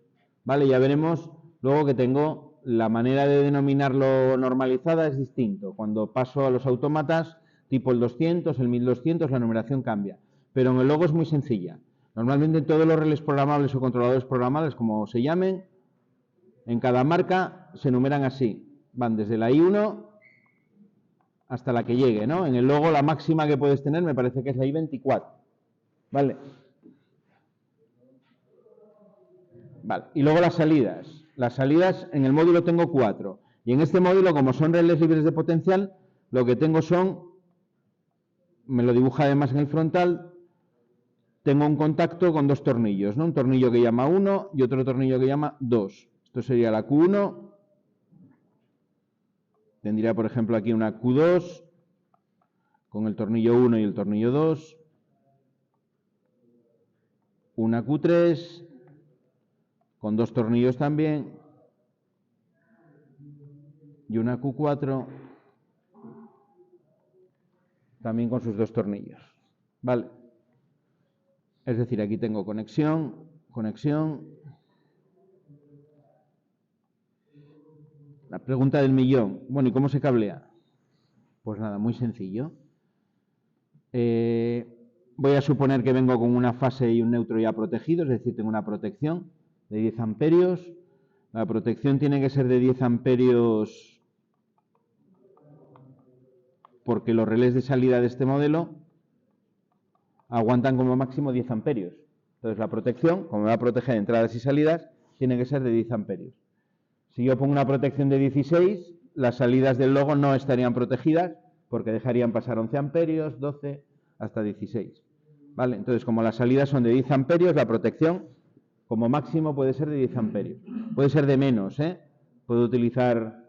¿vale? Ya veremos luego que tengo la manera de denominarlo normalizada es distinto. Cuando paso a los autómatas, tipo el 200, el 1200, la numeración cambia. Pero en el logo es muy sencilla. Normalmente en todos los relés programables o controladores programables, como se llamen, en cada marca se enumeran así. Van desde la I1 hasta la que llegue, ¿no? En el logo la máxima que puedes tener me parece que es la I24. ¿Vale? Vale. Y luego las salidas. Las salidas en el módulo tengo 4. Y en este módulo, como son relés libres de potencial, lo que tengo son, me lo dibuja además en el frontal, tengo un contacto con 2 tornillos, ¿no? Un tornillo que llama 1 y otro tornillo que llama 2. Esto sería la Q1. Tendría, por ejemplo, aquí una Q2 con el tornillo 1 y el tornillo 2. Una Q3 con 2 tornillos también. Y una Q4 también con sus 2 tornillos. ¿Vale? Es decir, aquí tengo conexión, conexión. La pregunta del millón. Bueno, ¿y cómo se cablea? Pues nada, muy sencillo. Voy a suponer que vengo con una fase y un neutro ya protegidos, es decir, tengo una protección de 10 amperios. La protección tiene que ser de 10 amperios porque los relés de salida de este modelo aguantan como máximo 10 amperios. Entonces la protección, como me va a proteger entradas y salidas, tiene que ser de 10 amperios. Si yo pongo una protección de 16, las salidas del logo no estarían protegidas porque dejarían pasar 11 amperios, 12, hasta 16. ¿Vale? Entonces, como las salidas son de 10 amperios, la protección como máximo puede ser de 10 amperios. Puede ser de menos, ¿eh? Puedo utilizar,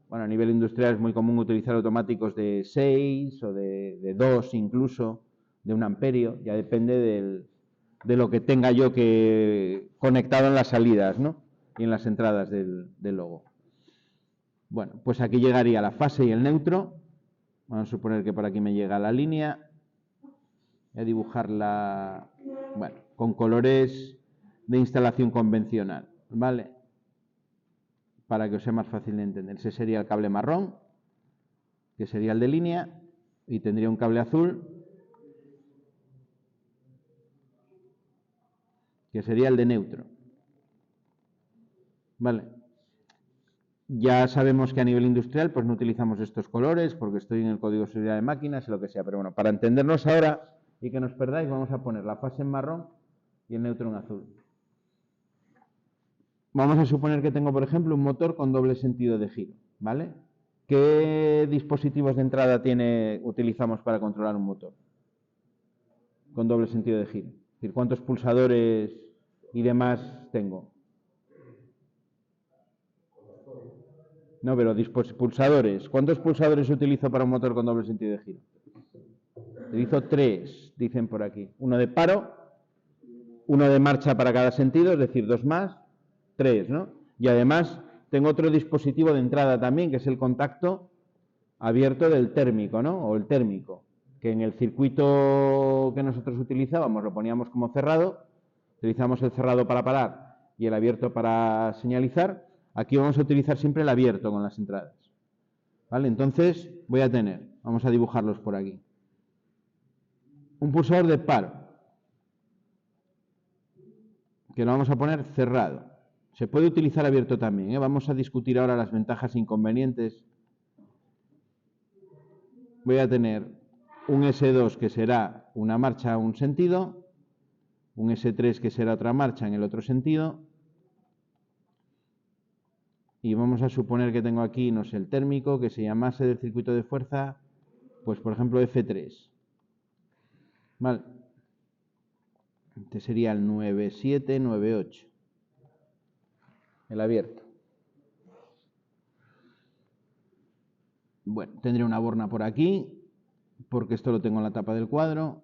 bueno, a nivel industrial es muy común utilizar automáticos de 6 o de 2 incluso, de 1 amperio, ya depende de lo que tenga yo que conectado en las salidas, ¿no? Y en las entradas del logo. Bueno, pues aquí llegaría la fase y el neutro. Vamos a suponer que por aquí me llega la línea. Voy a dibujarla, bueno, con colores de instalación convencional, ¿vale? Para que os sea más fácil de entender. Ese sería el cable marrón, que sería el de línea, y tendría un cable azul, que sería el de neutro. ¿Vale? Ya sabemos que a nivel industrial pues no utilizamos estos colores porque estoy en el código de seguridad de máquinas y lo que sea, pero bueno, para entendernos ahora y que no os perdáis, vamos a poner la fase en marrón y el neutro en azul. Vamos a suponer que tengo, por ejemplo, un motor con doble sentido de giro, ¿vale? ¿Qué dispositivos de entrada utilizamos para controlar un motor con doble sentido de giro? Es decir, ¿cuántos pulsadores y demás tengo? No, pero pulsadores. ¿Cuántos pulsadores utilizo para un motor con doble sentido de giro? Utilizo 3, dicen por aquí. Uno de paro, uno de marcha para cada sentido, es decir, 2 más, 3, ¿no? Y además tengo otro dispositivo de entrada también, que es el contacto abierto del térmico, ¿no? O el térmico, que en el circuito que nosotros utilizábamos lo poníamos como cerrado, utilizamos el cerrado para parar y el abierto para señalizar. Aquí vamos a utilizar siempre el abierto con las entradas. ¿Vale? Entonces voy a tener, vamos a dibujarlos por aquí, un pulsador de paro, que lo vamos a poner cerrado. Se puede utilizar abierto también, ¿eh? Vamos a discutir ahora las ventajas e inconvenientes. Voy a tener un S2 que será una marcha a un sentido, un S3 que será otra marcha en el otro sentido, y vamos a suponer que tengo aquí, no sé, el térmico, que se llamase del circuito de fuerza, pues por ejemplo F3. Vale. Este sería el 9798. El abierto. Bueno, tendré una borna por aquí, porque esto lo tengo en la tapa del cuadro.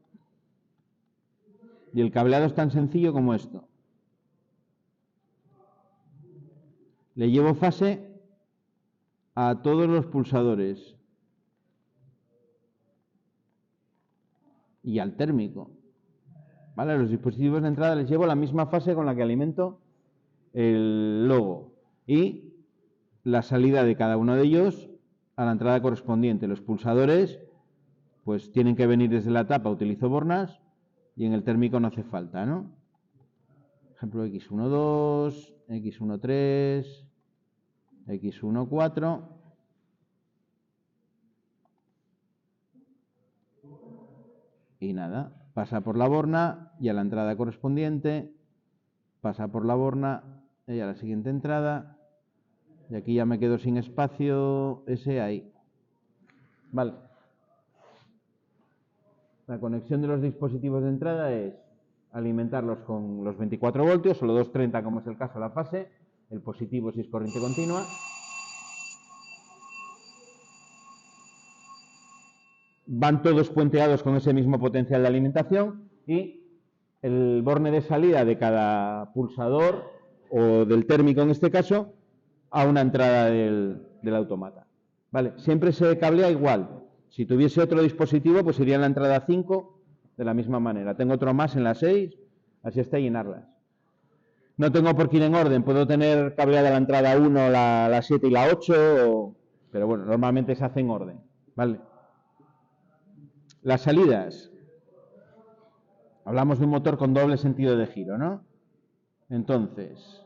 Y el cableado es tan sencillo como esto. Le llevo fase a todos los pulsadores y al térmico. ¿Vale? A los dispositivos de entrada les llevo la misma fase con la que alimento el logo y la salida de cada uno de ellos a la entrada correspondiente. Los pulsadores pues tienen que venir desde la tapa, utilizo bornas, y en el térmico no hace falta, ¿no? Ejemplo X12, X13, X14. Y nada, pasa por la borna y a la entrada correspondiente, pasa por la borna y a la siguiente entrada. Y aquí ya me quedo sin espacio ese ahí. Vale. La conexión de los dispositivos de entrada es alimentarlos con los 24 voltios o los 230 como es el caso de la fase, el positivo si es corriente continua. Van todos puenteados con ese mismo potencial de alimentación y el borne de salida de cada pulsador o del térmico en este caso a una entrada del automata. ¿Vale? Siempre se cablea igual. Si tuviese otro dispositivo, pues iría en la entrada 5 de la misma manera. Tengo otro más en la 6, así hasta llenarlas. No tengo por qué ir en orden. Puedo tener cableada la entrada 1, la 7 y la 8, pero bueno, normalmente se hace en orden. ¿Vale? Las salidas. Hablamos de un motor con doble sentido de giro, ¿no? Entonces,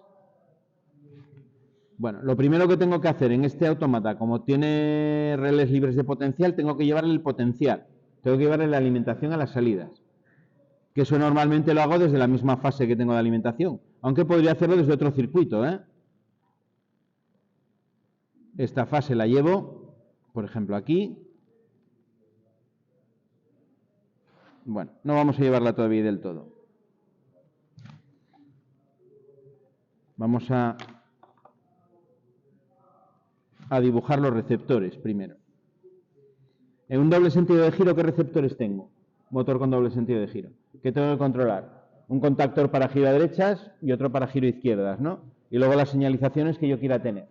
bueno, lo primero que tengo que hacer en este autómata, como tiene relés libres de potencial, tengo que llevarle el potencial. Tengo que llevarle la alimentación a las salidas. Que eso normalmente lo hago desde la misma fase que tengo de alimentación. Aunque podría hacerlo desde otro circuito, ¿eh? Esta fase la llevo, por ejemplo, aquí. Bueno, no vamos a llevarla todavía del todo. Vamos a dibujar los receptores primero. En un doble sentido de giro, ¿qué receptores tengo? Motor con doble sentido de giro. ¿Qué tengo que controlar? Un contactor para giro a derechas y otro para giro a izquierdas, ¿no? Y luego las señalizaciones que yo quiera tener.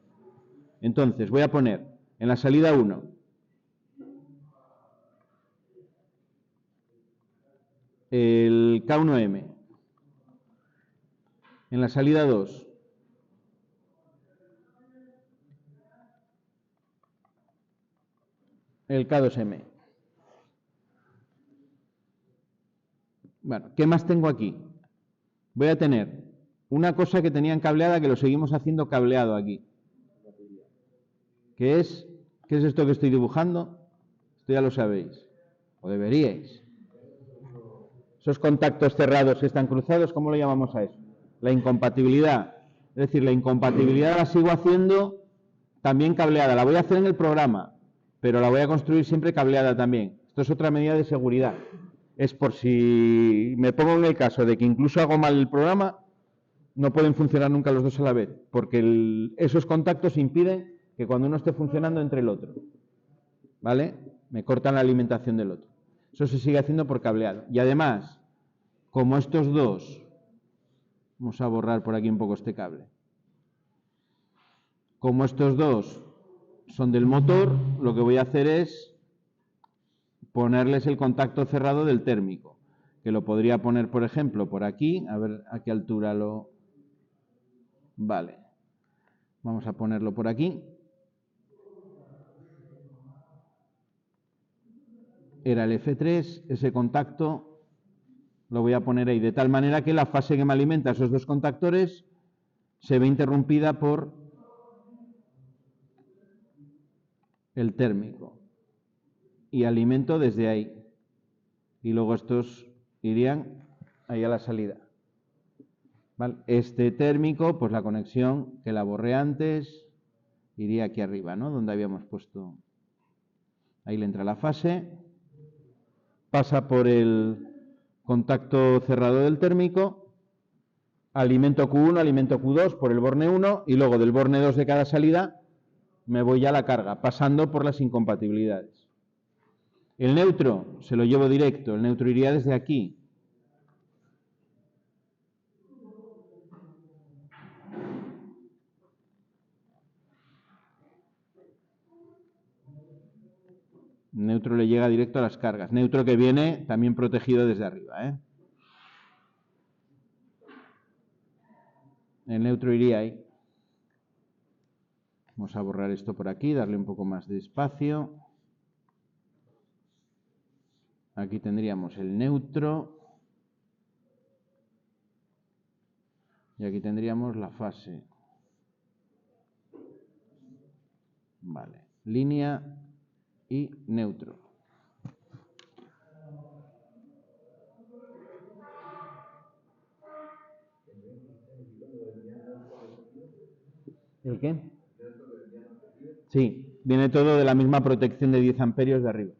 Entonces, voy a poner en la salida 1 el K1M. En la salida 2 el K2M. Bueno, ¿qué más tengo aquí? Voy a tener una cosa que tenían cableada que lo seguimos haciendo cableado aquí. ¿Qué es esto que estoy dibujando? Esto ya lo sabéis, o deberíais. Esos contactos cerrados que están cruzados, ¿cómo lo llamamos a eso? La incompatibilidad. Es decir, la incompatibilidad la sigo haciendo también cableada. La voy a hacer en el programa, pero la voy a construir siempre cableada también. Esto es otra medida de seguridad. Es por si me pongo en el caso de que incluso hago mal el programa, no pueden funcionar nunca los dos a la vez, porque esos contactos impiden que cuando uno esté funcionando entre el otro. ¿Vale? Me cortan la alimentación del otro. Eso se sigue haciendo por cableado. Y además, como estos dos, vamos a borrar por aquí un poco este cable. Como estos dos son del motor, lo que voy a hacer es ponerles el contacto cerrado del térmico, que lo podría poner, por ejemplo, por aquí, a ver a qué altura lo... Vale, vamos a ponerlo por aquí. Era el F3, ese contacto lo voy a poner ahí, de tal manera que la fase que me alimenta esos dos contactores se ve interrumpida por el térmico. Y alimento desde ahí. Y luego estos irían ahí a la salida. ¿Vale? Este térmico, pues la conexión que la borré antes, iría aquí arriba, ¿no? Donde habíamos puesto. Ahí le entra la fase. Pasa por el contacto cerrado del térmico. Alimento Q1, alimento Q2 por el borne 1 y luego del borne 2 de cada salida me voy ya a la carga, pasando por las incompatibilidades. El neutro se lo llevo directo, el neutro iría desde aquí. Neutro le llega directo a las cargas. Neutro que viene también protegido desde arriba, ¿eh? El neutro iría ahí. Vamos a borrar esto por aquí, darle un poco más de espacio. Aquí tendríamos el neutro. Y aquí tendríamos la fase. Vale. Línea y neutro. ¿El qué? Sí, viene todo de la misma protección de 10 amperios de arriba.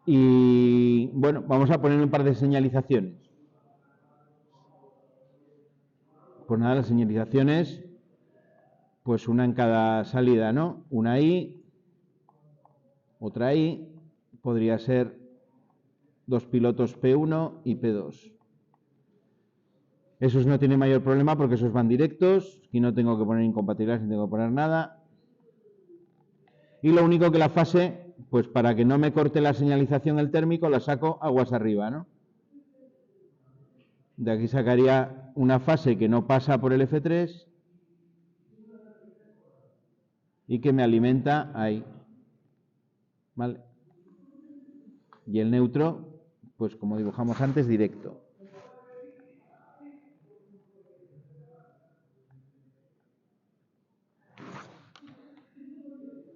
Y bueno, vamos a poner un par de señalizaciones. Pues nada, las señalizaciones, pues una en cada salida, ¿no? Una ahí, otra ahí, podría ser dos pilotos P1 y P2. Esos no tienen mayor problema porque esos van directos, y no tengo que poner incompatibilidades, ni tengo que poner nada. Y lo único que la fase, pues para que no me corte la señalización el térmico, la saco aguas arriba, ¿no? De aquí sacaría una fase que no pasa por el F3 y que me alimenta ahí. ¿Vale? Y el neutro, pues como dibujamos antes, directo.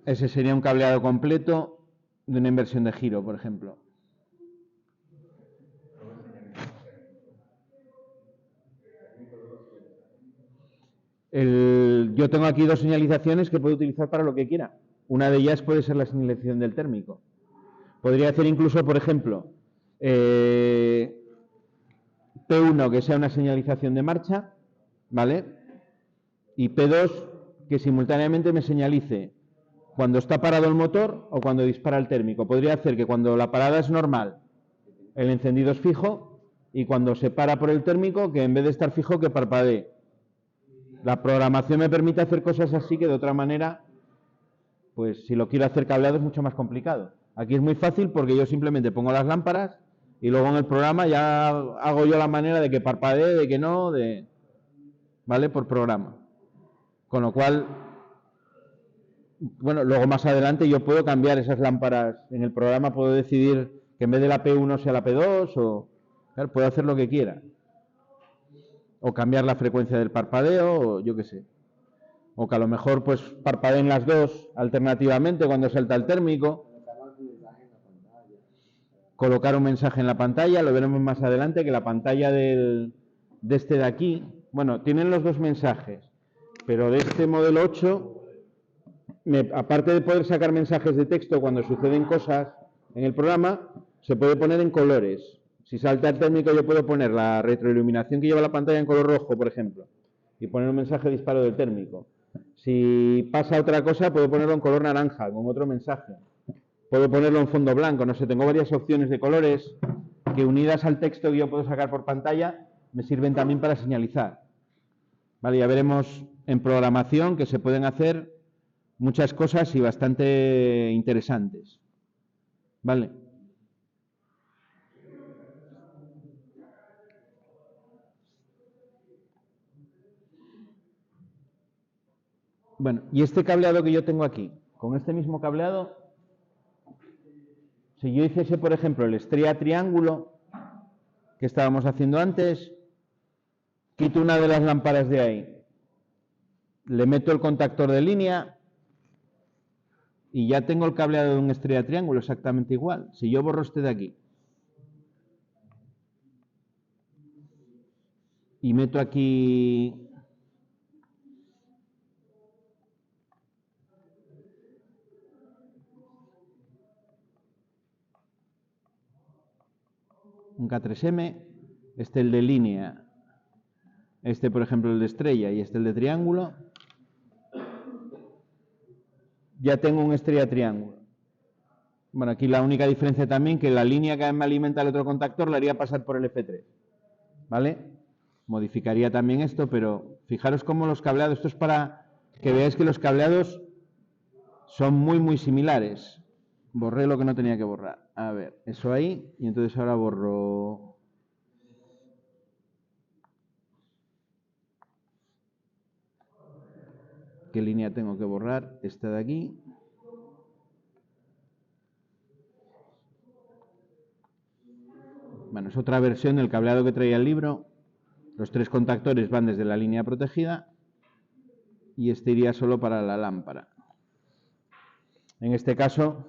Ese sería un cableado completo de una inversión de giro, por ejemplo. Yo tengo aquí dos señalizaciones que puedo utilizar para lo que quiera. Una de ellas puede ser la señalización del térmico. Podría hacer incluso, por ejemplo, P1 que sea una señalización de marcha, ¿vale? Y P2 que simultáneamente me señalice cuando está parado el motor o cuando dispara el térmico. Podría hacer que cuando la parada es normal, el encendido es fijo, y cuando se para por el térmico, que en vez de estar fijo, que parpadee. La programación me permite hacer cosas así que de otra manera, pues si lo quiero hacer cableado es mucho más complicado. Aquí es muy fácil porque yo simplemente pongo las lámparas y luego en el programa ya hago yo la manera de que parpadee, de que no, ¿vale? Por programa. Con lo cual, bueno, luego más adelante yo puedo cambiar esas lámparas. En el programa puedo decidir que en vez de la P1 sea la P2 o claro, puedo hacer lo que quiera. O cambiar la frecuencia del parpadeo o yo qué sé. O que a lo mejor pues parpadeen las dos alternativamente cuando salta el térmico. Colocar un mensaje en la pantalla, lo veremos más adelante, que la pantalla de este de aquí, bueno, tienen los dos mensajes, pero de este modelo 8, aparte de poder sacar mensajes de texto cuando suceden cosas en el programa, se puede poner en colores. Si salta el térmico yo puedo poner la retroiluminación que lleva la pantalla en color rojo, por ejemplo, y poner un mensaje de disparo del térmico. Si pasa otra cosa, puedo ponerlo en color naranja, con otro mensaje. Puedo ponerlo en fondo blanco, no sé, tengo varias opciones de colores que unidas al texto que yo puedo sacar por pantalla me sirven también para señalizar. Vale, ya veremos en programación que se pueden hacer muchas cosas y bastante interesantes. Vale. Bueno, y este cableado que yo tengo aquí, con este mismo cableado, si yo hiciese, por ejemplo, el estrella triángulo que estábamos haciendo antes, quito una de las lámparas de ahí, le meto el contactor de línea y ya tengo el cableado de un estrella triángulo exactamente igual. Si yo borro este de aquí y meto aquí un K3M, este el de línea, este por ejemplo el de estrella y este el de triángulo, ya tengo un estrella triángulo. Bueno, aquí la única diferencia también que la línea que me alimenta el otro contactor la haría pasar por el F3, ¿vale? Modificaría también esto, pero fijaros cómo los cableados, esto es para que veáis que los cableados son muy similares. Borré lo que no tenía que borrar. A ver, eso ahí, y entonces ahora borro. ¿Qué línea tengo que borrar? Esta de aquí. Bueno, es otra versión del cableado que traía el libro. Los 3 contactores van desde la línea protegida y este iría solo para la lámpara. En este caso,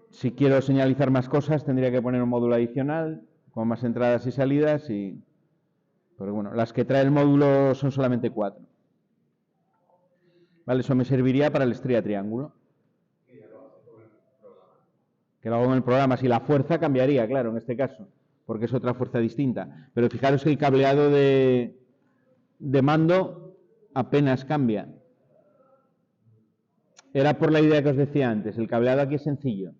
si quiero señalizar más cosas, tendría que poner un módulo adicional con más entradas y salidas. Pero bueno, las que trae el módulo son solamente 4. Vale, eso me serviría para el estrella triángulo. Que lo hago en el programa. Si la fuerza cambiaría, claro, en este caso, porque es otra fuerza distinta. Pero fijaros que el cableado de mando apenas cambia. Era por la idea que os decía antes. El cableado aquí es sencillo.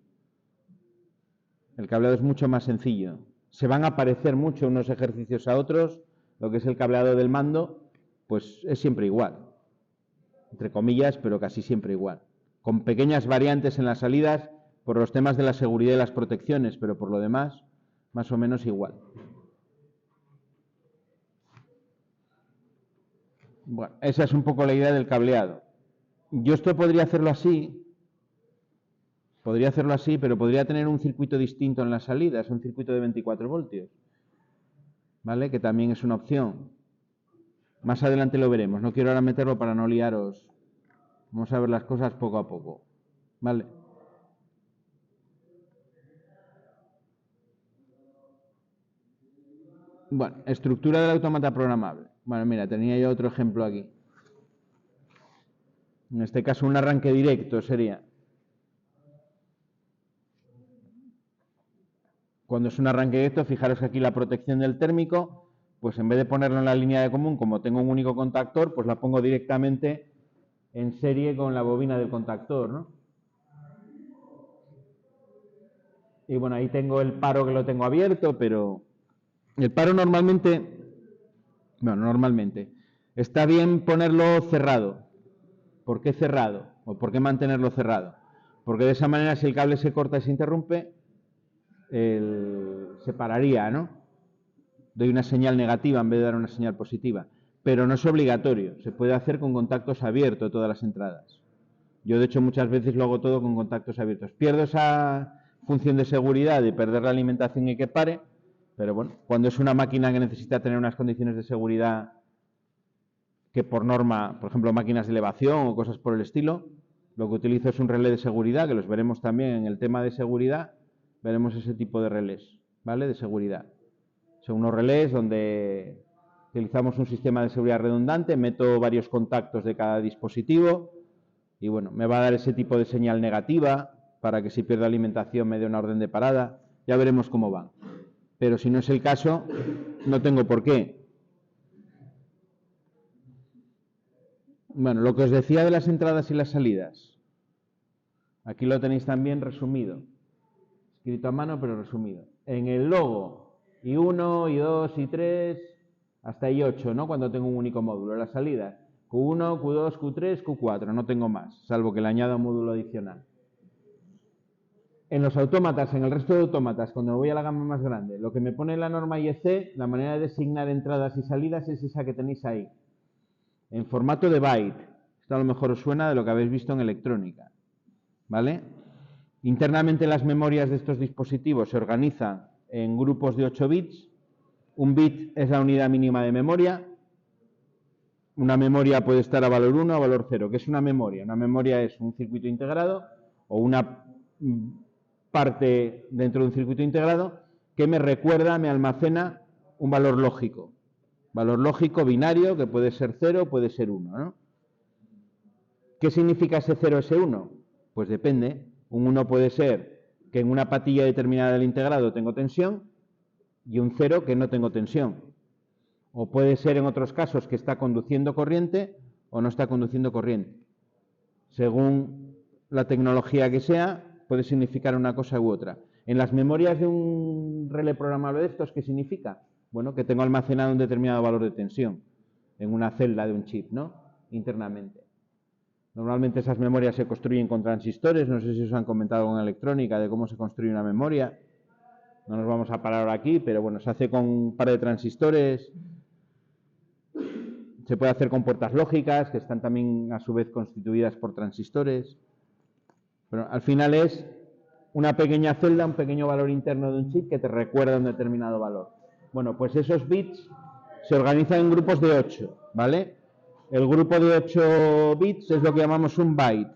El cableado es mucho más sencillo. Se van a parecer mucho unos ejercicios a otros. Lo que es el cableado del mando, pues es siempre igual. Entre comillas, pero casi siempre igual. Con pequeñas variantes en las salidas por los temas de la seguridad y las protecciones, pero por lo demás, más o menos igual. Bueno, esa es un poco la idea del cableado. Yo esto podría hacerlo así, pero podría tener un circuito distinto en las salidas, un circuito de 24 voltios, ¿vale? Que también es una opción. Más adelante lo veremos, no quiero ahora meterlo para no liaros. Vamos a ver las cosas poco a poco, ¿vale? Bueno, estructura del autómata programable. Bueno, mira, tenía yo otro ejemplo aquí. En este caso un arranque directo sería. Cuando es un arranque directo, fijaros que aquí la protección del térmico, pues en vez de ponerlo en la línea de común, como tengo un único contactor, pues la pongo directamente en serie con la bobina del contactor, ¿no? Y bueno, ahí tengo el paro que lo tengo abierto, pero el paro normalmente está bien ponerlo cerrado. ¿Por qué cerrado? ¿O por qué mantenerlo cerrado? Porque de esa manera, si el cable se corta y se interrumpe, se pararía, ¿no? Doy una señal negativa en vez de dar una señal positiva. Pero no es obligatorio. Se puede hacer con contactos abiertos todas las entradas. Yo, de hecho, muchas veces lo hago todo con contactos abiertos. Pierdo esa función de seguridad de perder la alimentación y que pare, pero bueno, cuando es una máquina que necesita tener unas condiciones de seguridad que por norma, por ejemplo, máquinas de elevación o cosas por el estilo, lo que utilizo es un relé de seguridad, que los veremos también en el tema de seguridad, veremos ese tipo de relés, ¿vale? De seguridad. Son unos relés donde utilizamos un sistema de seguridad redundante, meto varios contactos de cada dispositivo y bueno, me va a dar ese tipo de señal negativa para que si pierdo alimentación me dé una orden de parada. Ya veremos cómo va. Pero si no es el caso, no tengo por qué. Bueno, lo que os decía de las entradas y las salidas. Aquí lo tenéis también resumido. Escrito a mano, pero resumido. En el logo, I1, I2, I3, hasta I8, ¿no? Cuando tengo un único módulo. La salida, Q1, Q2, Q3, Q4. No tengo más, salvo que le añada un módulo adicional. En los autómatas, en el resto de autómatas, cuando me voy a la gama más grande, lo que me pone la norma IEC, la manera de designar entradas y salidas es esa que tenéis ahí. En formato de byte. Esto a lo mejor os suena de lo que habéis visto en electrónica. ¿Vale? Internamente las memorias de estos dispositivos se organizan en grupos de 8 bits. Un bit es la unidad mínima de memoria. Una memoria puede estar a valor 1 o a valor 0. ¿Qué es una memoria? Una memoria es un circuito integrado o una parte dentro de un circuito integrado que me recuerda, me almacena un valor lógico. Valor lógico binario que puede ser 0 o puede ser 1, ¿no? ¿Qué significa ese 0, ese 1? Pues depende. Un 1 puede ser que en una patilla determinada del integrado tengo tensión y un 0 que no tengo tensión. O puede ser en otros casos que está conduciendo corriente o no está conduciendo corriente. Según la tecnología que sea, puede significar una cosa u otra. En las memorias de un relé programable de estos, ¿qué significa? Bueno, que tengo almacenado un determinado valor de tensión en una celda de un chip, ¿no? Internamente. Normalmente esas memorias se construyen con transistores, no sé si os han comentado en electrónica de cómo se construye una memoria. No nos vamos a parar ahora aquí, pero bueno, se hace con un par de transistores. Se puede hacer con puertas lógicas, que están también a su vez constituidas por transistores. Pero al final es una pequeña celda, un pequeño valor interno de un chip que te recuerda un determinado valor. Bueno, pues esos bits se organizan en grupos de 8, ¿vale? El grupo de 8 bits es lo que llamamos un byte,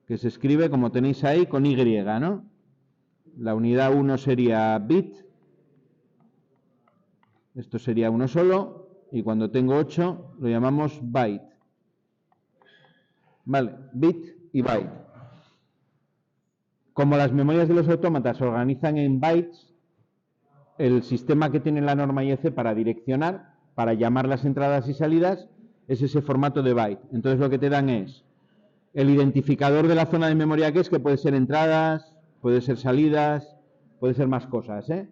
que se escribe, como tenéis ahí, con Y, ¿no? La unidad 1 sería bit, esto sería uno solo, y cuando tengo 8 lo llamamos byte. Vale, bit y byte. Como las memorias de los autómatas se organizan en bytes, el sistema que tiene la norma IEC para direccionar, para llamar las entradas y salidas, es ese formato de byte. Entonces lo que te dan es el identificador de la zona de memoria que puede ser entradas, puede ser salidas, puede ser más cosas, ¿eh?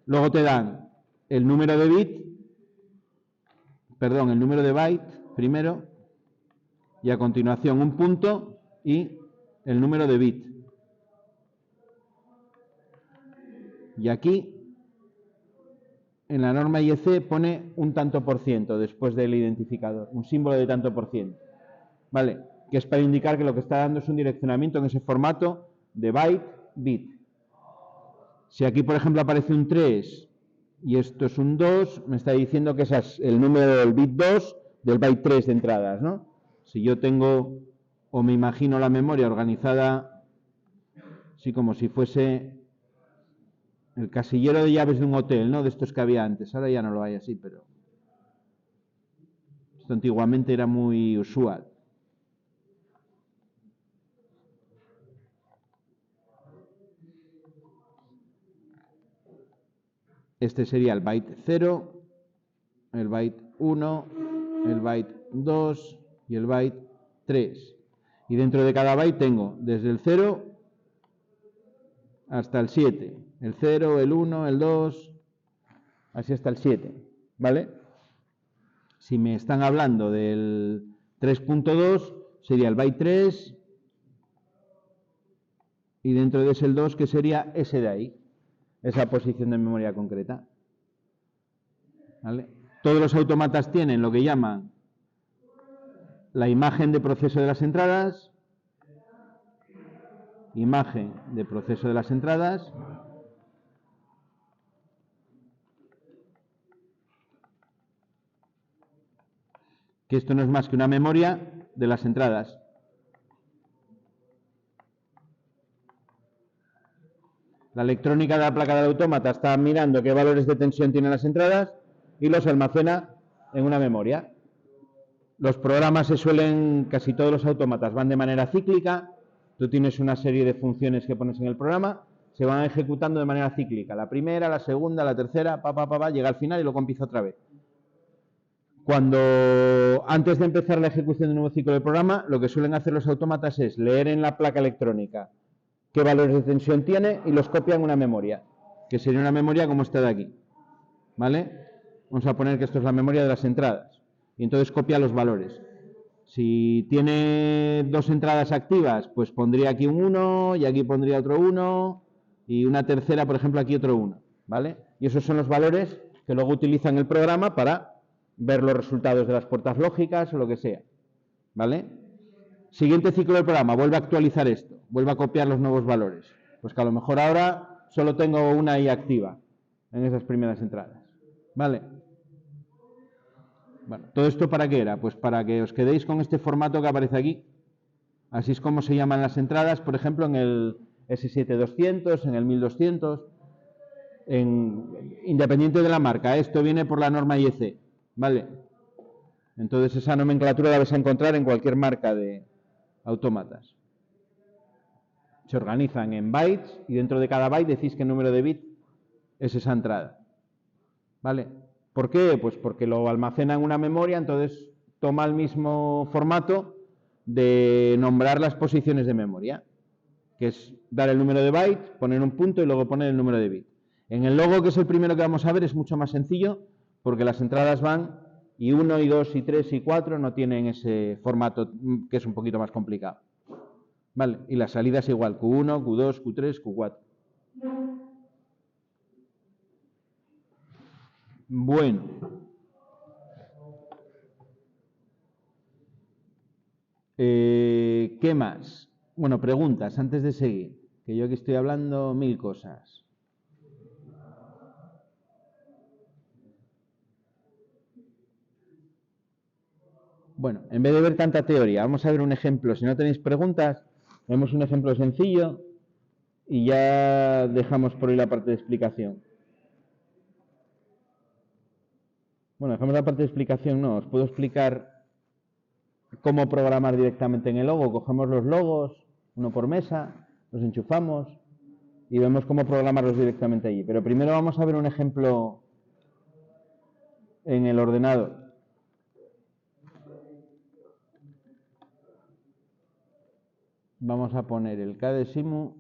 Luego te dan el número de bit, perdón, el número de byte primero, y a continuación un punto y el número de bit. Y aquí, en la norma IEC, pone un tanto por ciento después del identificador, un símbolo de tanto por ciento. ¿Vale? Que es para indicar que lo que está dando es un direccionamiento en ese formato de byte-bit. Si aquí, por ejemplo, aparece un 3 y esto es un 2, me está diciendo que ese es el número del bit 2 del byte 3 de entradas, ¿no? Si yo tengo, o me imagino la memoria organizada así como si fuese el casillero de llaves de un hotel, ¿no? De estos que había antes. Ahora ya no lo hay así, pero esto antiguamente era muy usual. Este sería el byte 0, el byte 1, el byte 2 y el byte 3. Y dentro de cada byte tengo desde el 0 hasta el 7. El 0, el 1, el 2, así hasta el 7. ¿Vale? Si me están hablando del 3.2, sería el byte 3 y dentro de ese el 2, que sería ese de ahí, esa posición de memoria concreta. ¿Vale? Todos los autómatas tienen lo que llaman la imagen de proceso de las entradas, imagen de proceso de las entradas, que esto no es más que una memoria de las entradas. La electrónica de la placa del autómata está mirando qué valores de tensión tienen las entradas y los almacena en una memoria. Los programas casi todos los autómatas van de manera cíclica. Tú tienes una serie de funciones que pones en el programa, se van ejecutando de manera cíclica. La primera, la segunda, la tercera, llega al final y luego empieza otra vez. Antes de empezar la ejecución de un nuevo ciclo de programa, lo que suelen hacer los autómatas es leer en la placa electrónica qué valores de tensión tiene y los copia en una memoria, que sería una memoria como esta de aquí. ¿Vale? Vamos a poner que esto es la memoria de las entradas. Y entonces copia los valores. Si tiene dos entradas activas, pues pondría aquí un 1 y aquí pondría otro 1 y una tercera, por ejemplo, aquí otro 1. ¿Vale? Y esos son los valores que luego utilizan el programa para ver los resultados de las puertas lógicas o lo que sea. ¿Vale? Siguiente ciclo del programa, vuelve a actualizar esto, vuelve a copiar los nuevos valores. Pues que a lo mejor ahora solo tengo una I activa en esas primeras entradas. ¿Vale? Bueno, ¿todo esto para qué era? Pues para que os quedéis con este formato que aparece aquí. Así es como se llaman las entradas, por ejemplo, en el S7200, en el 1200, independiente de la marca. Esto viene por la norma IEC. ¿Vale? Entonces esa nomenclatura la vais a encontrar en cualquier marca de autómatas. Se organizan en bytes y dentro de cada byte decís qué número de bit es esa entrada. ¿Vale? ¿Por qué? Pues porque lo almacena en una memoria, entonces toma el mismo formato de nombrar las posiciones de memoria, que es dar el número de byte, poner un punto y luego poner el número de bit. En el logo, que es el primero que vamos a ver, es mucho más sencillo porque las entradas van y 1, y 2, y 3, y 4 no tienen ese formato que es un poquito más complicado. Vale, y la salida es igual, Q1, Q2, Q3, Q4. Bueno. ¿Qué más? Bueno, preguntas antes de seguir. que yo aquí estoy hablando 1000 cosas. Bueno, en vez de ver tanta teoría, vamos a ver un ejemplo. Si no tenéis preguntas, vemos un ejemplo sencillo y ya dejamos por ahí la parte de explicación. Bueno, dejamos la parte de explicación, no, os puedo explicar cómo programar directamente en el logo. Cogemos los logos, uno por mesa, los enchufamos y vemos cómo programarlos directamente allí. Pero primero vamos a ver un ejemplo en el ordenador. Vamos a poner el KDesimu.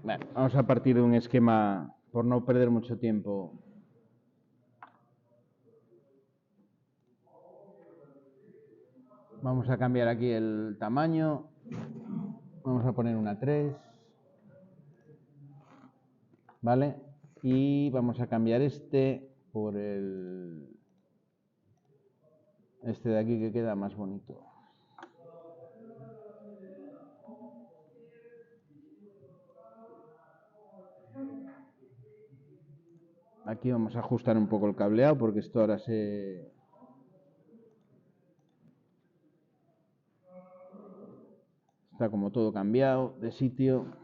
Bueno, vamos a partir de un esquema, por no perder mucho tiempo. Vamos a cambiar aquí el tamaño. Vamos a poner una 3. ¿Vale? Y vamos a cambiar este por este de aquí que queda más bonito. Aquí vamos a ajustar un poco el cableado porque esto ahora está como todo cambiado de sitio.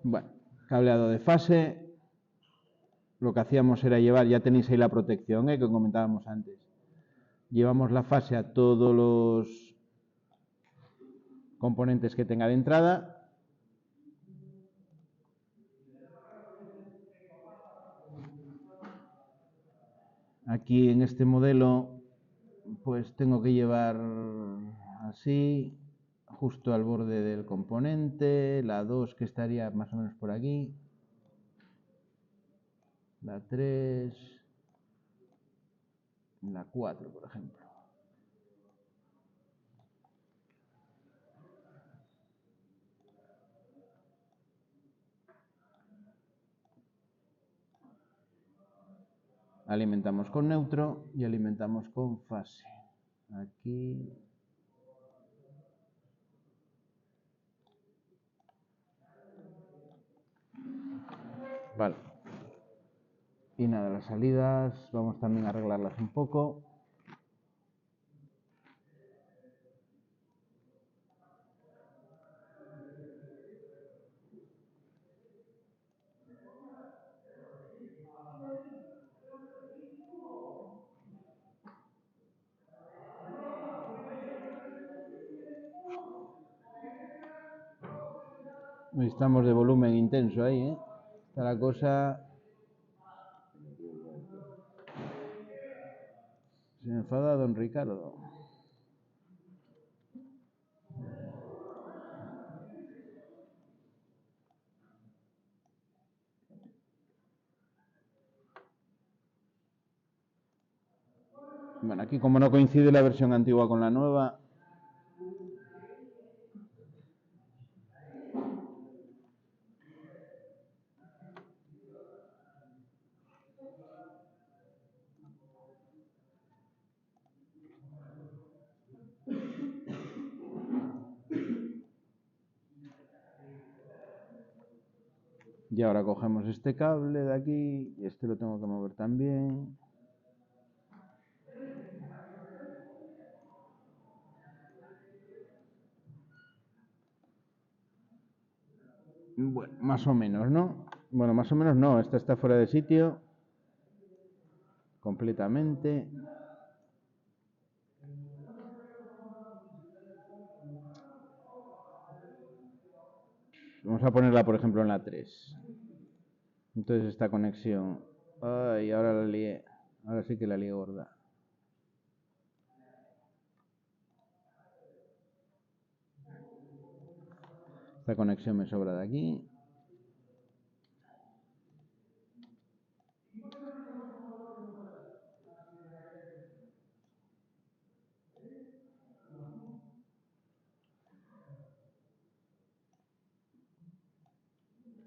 Bueno, cableado de fase. Lo que hacíamos era llevar, ya tenéis ahí la protección que comentábamos antes. Llevamos la fase a todos los componentes que tenga de entrada. Aquí en este modelo pues tengo que llevar así justo al borde del componente, la 2 que estaría más o menos por aquí, la 3, la 4 por ejemplo. Alimentamos con neutro y alimentamos con fase. Aquí. Vale. Y nada, las salidas vamos también a arreglarlas un poco. Estamos de volumen intenso ahí, ¿eh? Está la cosa. Se me enfada don Ricardo. Bueno, aquí como no coincide la versión antigua con la nueva. Y ahora cogemos este cable de aquí y este lo tengo que mover también. Bueno, más o menos, ¿no? Bueno, más o menos no, esta está fuera de sitio completamente. Vamos a ponerla, por ejemplo, en la 3. Entonces esta conexión... Ay, ahora la lié. Ahora sí que la lié gorda. Esta conexión me sobra de aquí.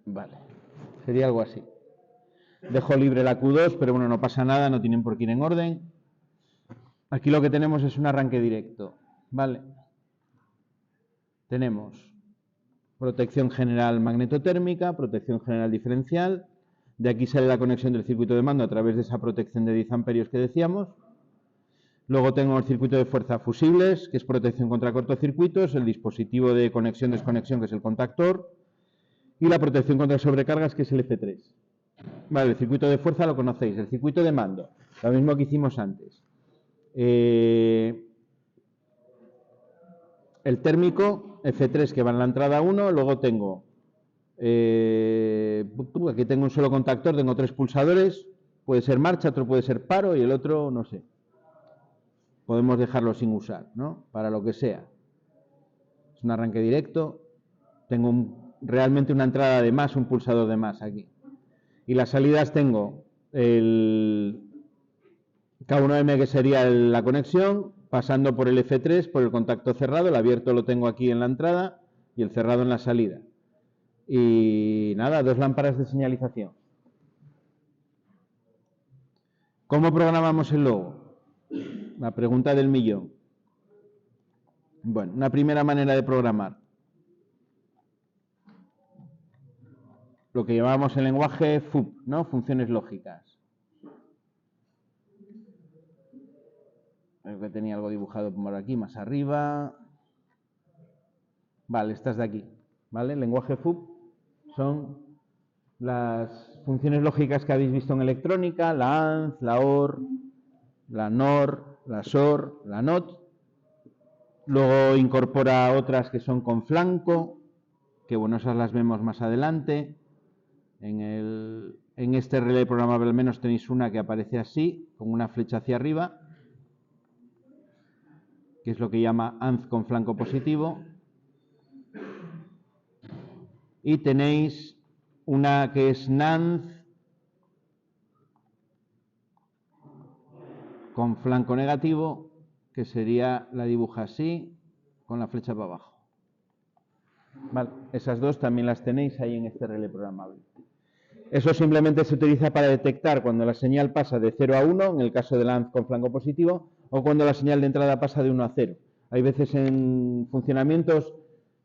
Vale, sería algo así. Dejo libre la Q2, pero bueno, no pasa nada, no tienen por qué ir en orden. Aquí lo que tenemos es un arranque directo, ¿vale? Tenemos protección general magnetotérmica, protección general diferencial. De aquí sale la conexión del circuito de mando a través de esa protección de 10 amperios que decíamos. Luego tengo el circuito de fuerza fusibles, que es protección contra cortocircuitos, el dispositivo de conexión-desconexión, que es el contactor, y la protección contra sobrecargas, que es el F3. Vale, el circuito de fuerza lo conocéis. El circuito de mando, lo mismo que hicimos antes. El térmico, F3, que va en la entrada 1, luego tengo... aquí tengo un solo contactor, tengo 3 pulsadores, puede ser marcha, otro puede ser paro y el otro, no sé. Podemos dejarlo sin usar, ¿no? Para lo que sea. Es un arranque directo. Tengo realmente una entrada de más, un pulsador de más aquí. Y las salidas tengo el K1M, que sería la conexión, pasando por el F3, por el contacto cerrado. El abierto lo tengo aquí en la entrada y el cerrado en la salida. Y nada, 2 lámparas de señalización. ¿Cómo programamos el logo? La pregunta del millón. Bueno, una primera manera de programar. Lo que llamamos el lenguaje FUP, ¿no? Funciones lógicas. Creo que tenía algo dibujado por aquí, más arriba. Vale, estas de aquí. ¿Vale? El lenguaje FUP son las funciones lógicas que habéis visto en electrónica, la AND, la OR, la NOR, la SOR, la NOT. Luego incorpora otras que son con flanco, que bueno, esas las vemos más adelante. En este relé programable al menos tenéis una que aparece así, con una flecha hacia arriba, que es lo que llama AND con flanco positivo. Y tenéis una que es NAND con flanco negativo, que sería, la dibuja así, con la flecha para abajo. Vale, esas dos también las tenéis ahí en este relé programable. Eso simplemente se utiliza para detectar cuando la señal pasa de 0 a 1, en el caso de la AND con flanco positivo, o cuando la señal de entrada pasa de 1 a 0. Hay veces en funcionamientos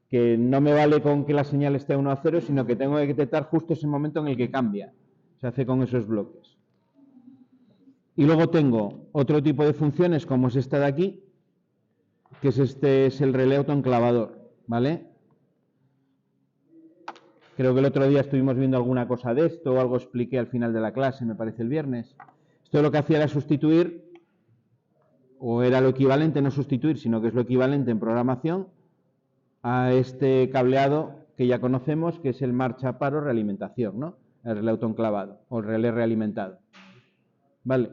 que no me vale con que la señal esté a 1 a 0, sino que tengo que detectar justo ese momento en el que cambia. Se hace con esos bloques. Y luego tengo otro tipo de funciones, como es esta de aquí, que es el relé autoenclavador, ¿vale? Creo que el otro día estuvimos viendo alguna cosa de esto, o algo expliqué al final de la clase, me parece el viernes. Esto lo que hacía era sustituir, o era lo equivalente, no sustituir, sino que es lo equivalente en programación, a este cableado que ya conocemos, que es el marcha paro realimentación, ¿no? El relé autoenclavado, o el relé realimentado. Vale.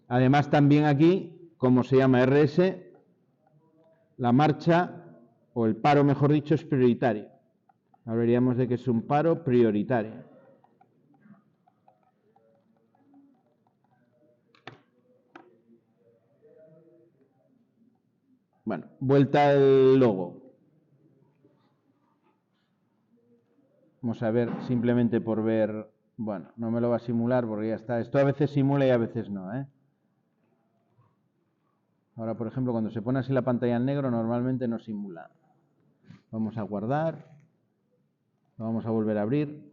Además, también aquí, como se llama RS, la marcha, o el paro, mejor dicho, es prioritario. Hablaríamos de que es un paro prioritario. Bueno, vuelta al logo. Vamos a ver, simplemente por ver... Bueno, no me lo va a simular porque ya está. Esto a veces simula y a veces no, ¿eh? Ahora, por ejemplo, cuando se pone así la pantalla en negro, normalmente no simula. Vamos a guardar. Lo vamos a volver a abrir.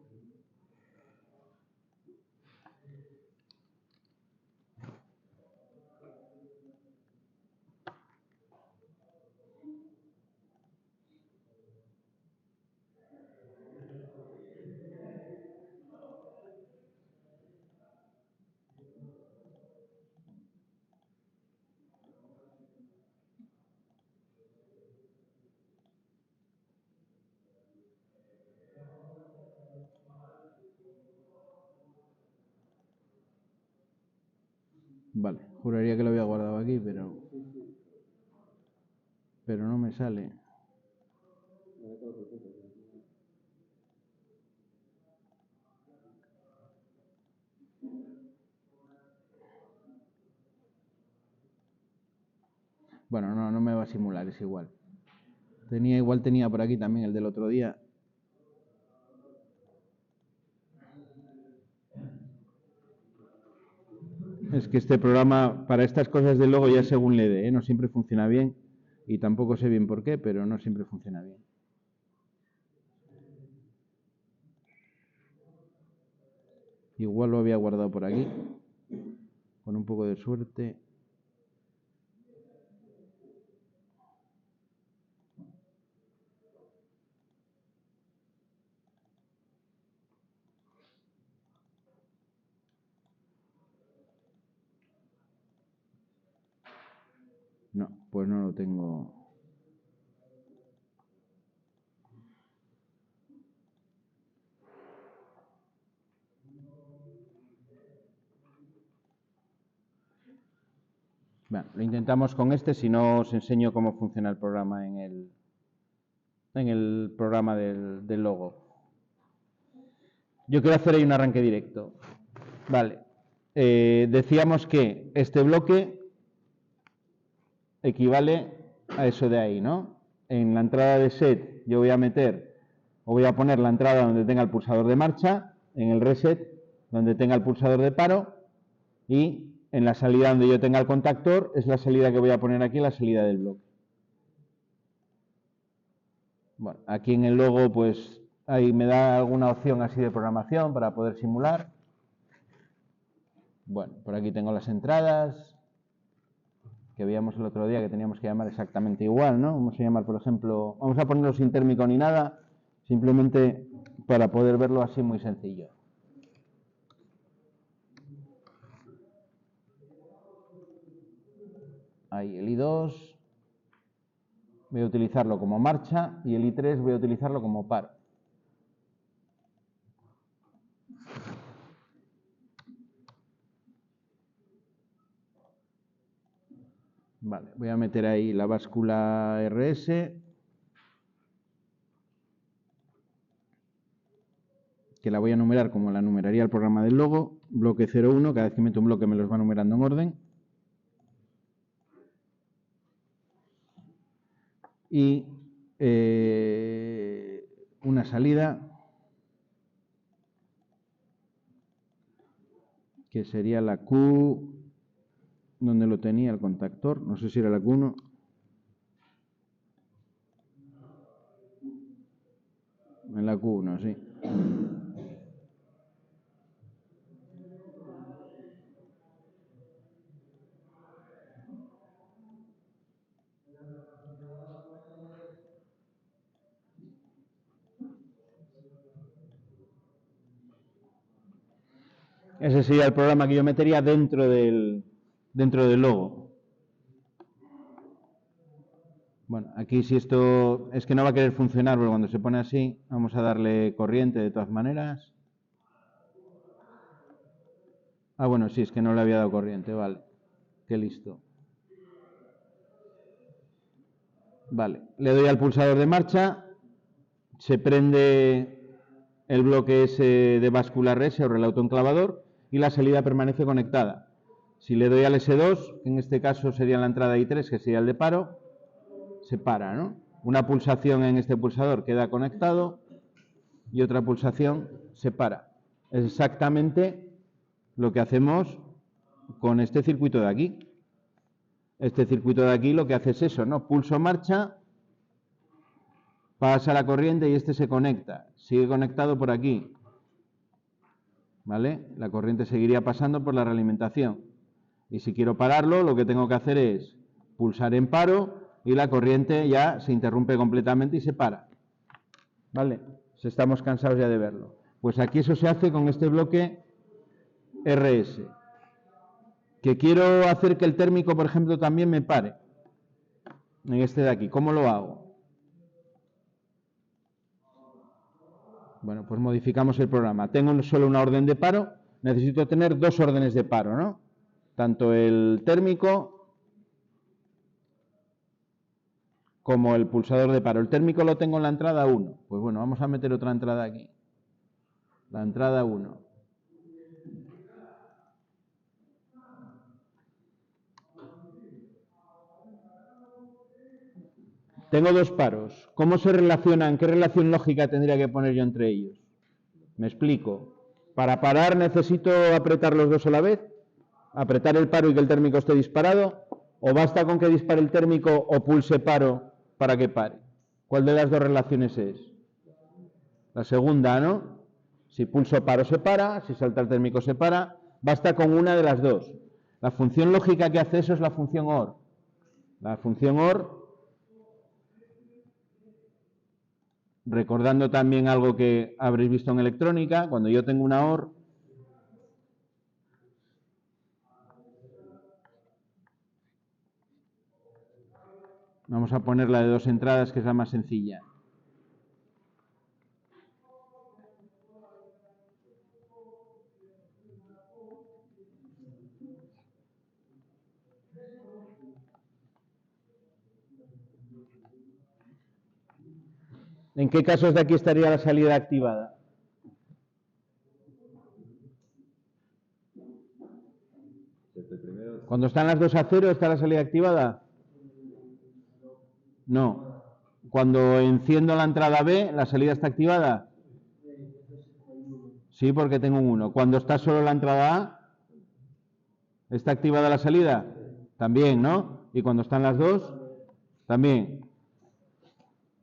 Vale, juraría que lo había guardado aquí, pero no me sale. Bueno, no me va a simular, es igual. Igual tenía por aquí también el del otro día. Es que este programa, para estas cosas de logo, ya según le dé, no siempre funciona bien. Y tampoco sé bien por qué, pero no siempre funciona bien. Igual lo había guardado por aquí. Con un poco de suerte. No, pues no lo tengo. Bueno, lo intentamos con este, si no os enseño cómo funciona el programa en el programa del logo. Yo quiero hacer ahí un arranque directo. Vale. Decíamos que este bloque equivale a eso de ahí, ¿no? En la entrada de set yo voy a meter, o voy a poner la entrada donde tenga el pulsador de marcha, en el reset donde tenga el pulsador de paro, y en la salida donde yo tenga el contactor es la salida que voy a poner aquí, la salida del bloque. Bueno, aquí en el logo pues ahí me da alguna opción así de programación para poder simular. Bueno, por aquí tengo las entradas que veíamos el otro día que teníamos que llamar exactamente igual, ¿no? Vamos a llamar, por ejemplo, vamos a ponerlo sin térmico ni nada, simplemente para poder verlo así muy sencillo. Ahí el I2 voy a utilizarlo como marcha y el I3 voy a utilizarlo como paro. Vale, voy a meter ahí la báscula RS, que la voy a numerar como la numeraría el programa del logo, bloque 01, cada vez que meto un bloque me los va numerando en orden. Y una salida que sería la Q, donde lo tenía el contactor, no sé si era la Q1. En la Q1, sí. Ese sería el programa que yo metería dentro del logo. Bueno, aquí si esto es que no va a querer funcionar, pero cuando se pone así, vamos a darle corriente de todas maneras. Ah, bueno, sí, es que no le había dado corriente, vale. Qué listo. Vale, le doy al pulsador de marcha, se prende el bloque S de báscula RS o relé autoenclavador y la salida permanece conectada. Si le doy al S2, que en este caso sería la entrada I3, que sería el de paro, se para, ¿no? Una pulsación en este pulsador queda conectado y otra pulsación se para. Es exactamente lo que hacemos con este circuito de aquí. Este circuito de aquí lo que hace es eso, ¿no? Pulso marcha, pasa la corriente y este se conecta. Sigue conectado por aquí. ¿Vale? La corriente seguiría pasando por la realimentación. Y si quiero pararlo, lo que tengo que hacer es pulsar en paro y la corriente ya se interrumpe completamente y se para. ¿Vale? Si estamos cansados ya de verlo. Pues aquí eso se hace con este bloque RS. Que quiero hacer que el térmico, por ejemplo, también me pare. En este de aquí. ¿Cómo lo hago? Bueno, pues modificamos el programa. Tengo solo una orden de paro, necesito tener dos órdenes de paro, ¿no? tanto el térmico como el pulsador de paro. El térmico lo tengo en la entrada 1. Pues bueno, vamos a meter otra entrada aquí. La entrada 1. Tengo dos paros. ¿Cómo se relacionan? ¿Qué relación lógica tendría que poner yo entre ellos? Me explico. Para parar necesito apretar los dos a la vez, apretar el paro y que el térmico esté disparado, o basta con que dispare el térmico o pulse paro para que pare. ¿Cuál de las dos relaciones es? La segunda, ¿no? Si pulso paro se para, si salta el térmico se para, basta con una de las dos. La función lógica que hace eso es la función OR. La función OR, recordando también algo que habréis visto en electrónica, cuando yo tengo una OR, vamos a poner la de dos entradas, que es la más sencilla. ¿En qué casos de aquí estaría la salida activada? Cuando están las dos a 0, ¿está la salida activada? No. Cuando enciendo la entrada B, ¿la salida está activada? Sí, porque tengo un 1. Cuando está solo la entrada A, ¿está activada la salida? También, ¿no? Y cuando están las dos, también.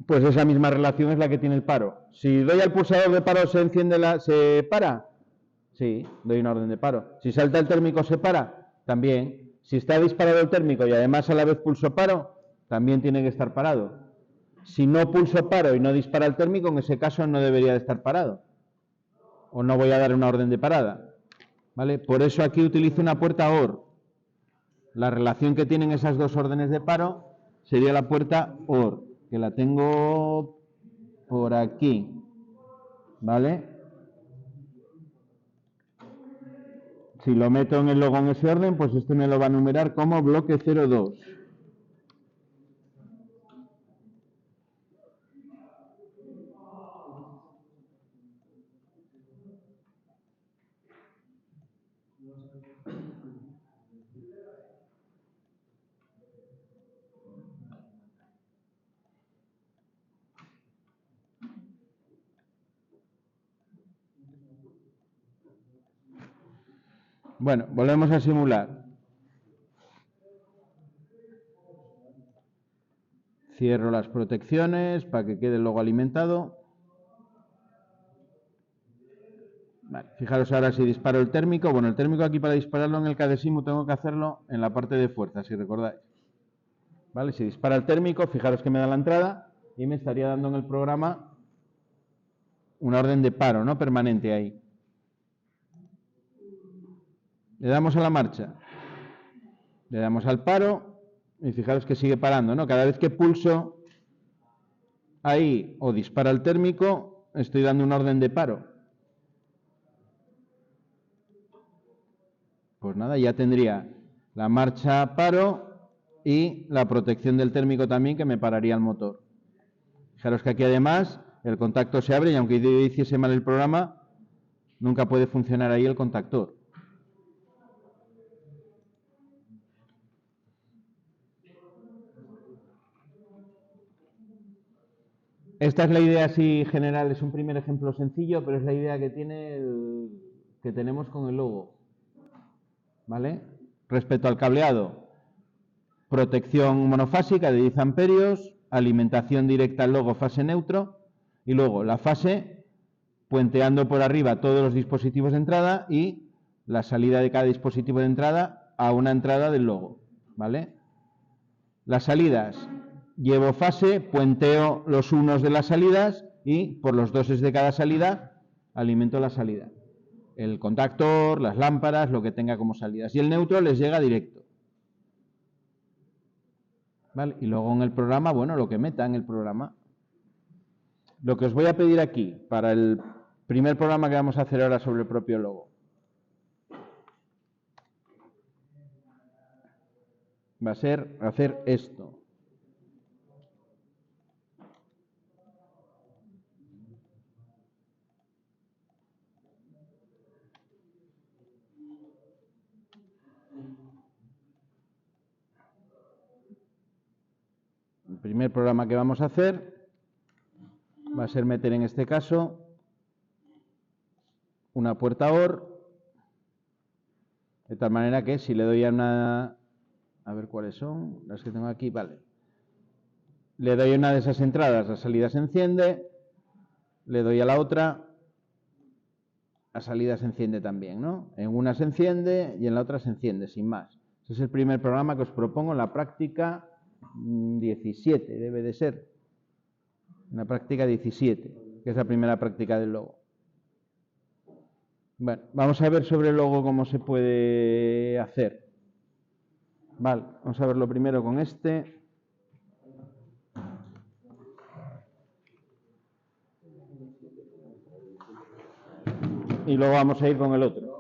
Pues esa misma relación es la que tiene el paro. Si doy al pulsador de paro, ¿se para? Sí, doy una orden de paro. Si salta el térmico, ¿se para? También. Si está disparado el térmico y además a la vez pulso paro, también tiene que estar parado. Si no pulso paro y no dispara el térmico, en ese caso no debería de estar parado. O no voy a dar una orden de parada. ¿Vale? Por eso aquí utilizo una puerta OR. La relación que tienen esas dos órdenes de paro sería la puerta OR, que la tengo por aquí. ¿Vale? Si lo meto en el logo en ese orden, pues este me lo va a numerar como bloque 02. Bueno, volvemos a simular. Cierro las protecciones para que quede el logo alimentado. Vale, fijaros ahora si disparo el térmico. Bueno, el térmico aquí para dispararlo en el cadesimu tengo que hacerlo en la parte de fuerza, si recordáis. Vale, si dispara el térmico, fijaros que me da la entrada y me estaría dando en el programa una orden de paro, ¿no? Permanente ahí. Le damos a la marcha. Le damos al paro y fijaros que sigue parando, ¿no? Cada vez que pulso ahí o dispara el térmico, estoy dando una orden de paro. Pues nada, ya tendría la marcha paro y la protección del térmico también, que me pararía el motor. Fijaros que aquí además el contacto se abre y aunque yo hiciese mal el programa, nunca puede funcionar ahí el contactor. Esta es la idea así general, es un primer ejemplo sencillo, pero es la idea que que tenemos con el logo. ¿Vale? Respecto al cableado, protección monofásica de 10 amperios, alimentación directa al logo fase neutro y luego la fase puenteando por arriba todos los dispositivos de entrada y la salida de cada dispositivo de entrada a una entrada del logo. ¿Vale? Las salidas, llevo fase, puenteo los unos de las salidas y por los doses de cada salida alimento la salida. El contactor, las lámparas, lo que tenga como salidas. Y el neutro les llega directo. ¿Vale? Y luego en el programa, bueno, lo que meta en el programa. Lo que os voy a pedir aquí, para el primer programa que vamos a hacer ahora sobre el propio logo. va a ser hacer esto. El primer programa que vamos a hacer va a ser meter en este caso una puerta OR, de tal manera que si le doy a una... A ver cuáles son las que tengo aquí, vale. Le doy a una de esas entradas, la salida se enciende, le doy a la otra, la salida se enciende también, ¿no? En una se enciende y en la otra se enciende, sin más. Ese es el primer programa que os propongo en la práctica 17, debe de ser. Una práctica 17, que es la primera práctica del logo. Bueno, vamos a ver sobre el logo cómo se puede hacer. Vale, vamos a verlo primero con este. Y luego vamos a ir con el otro.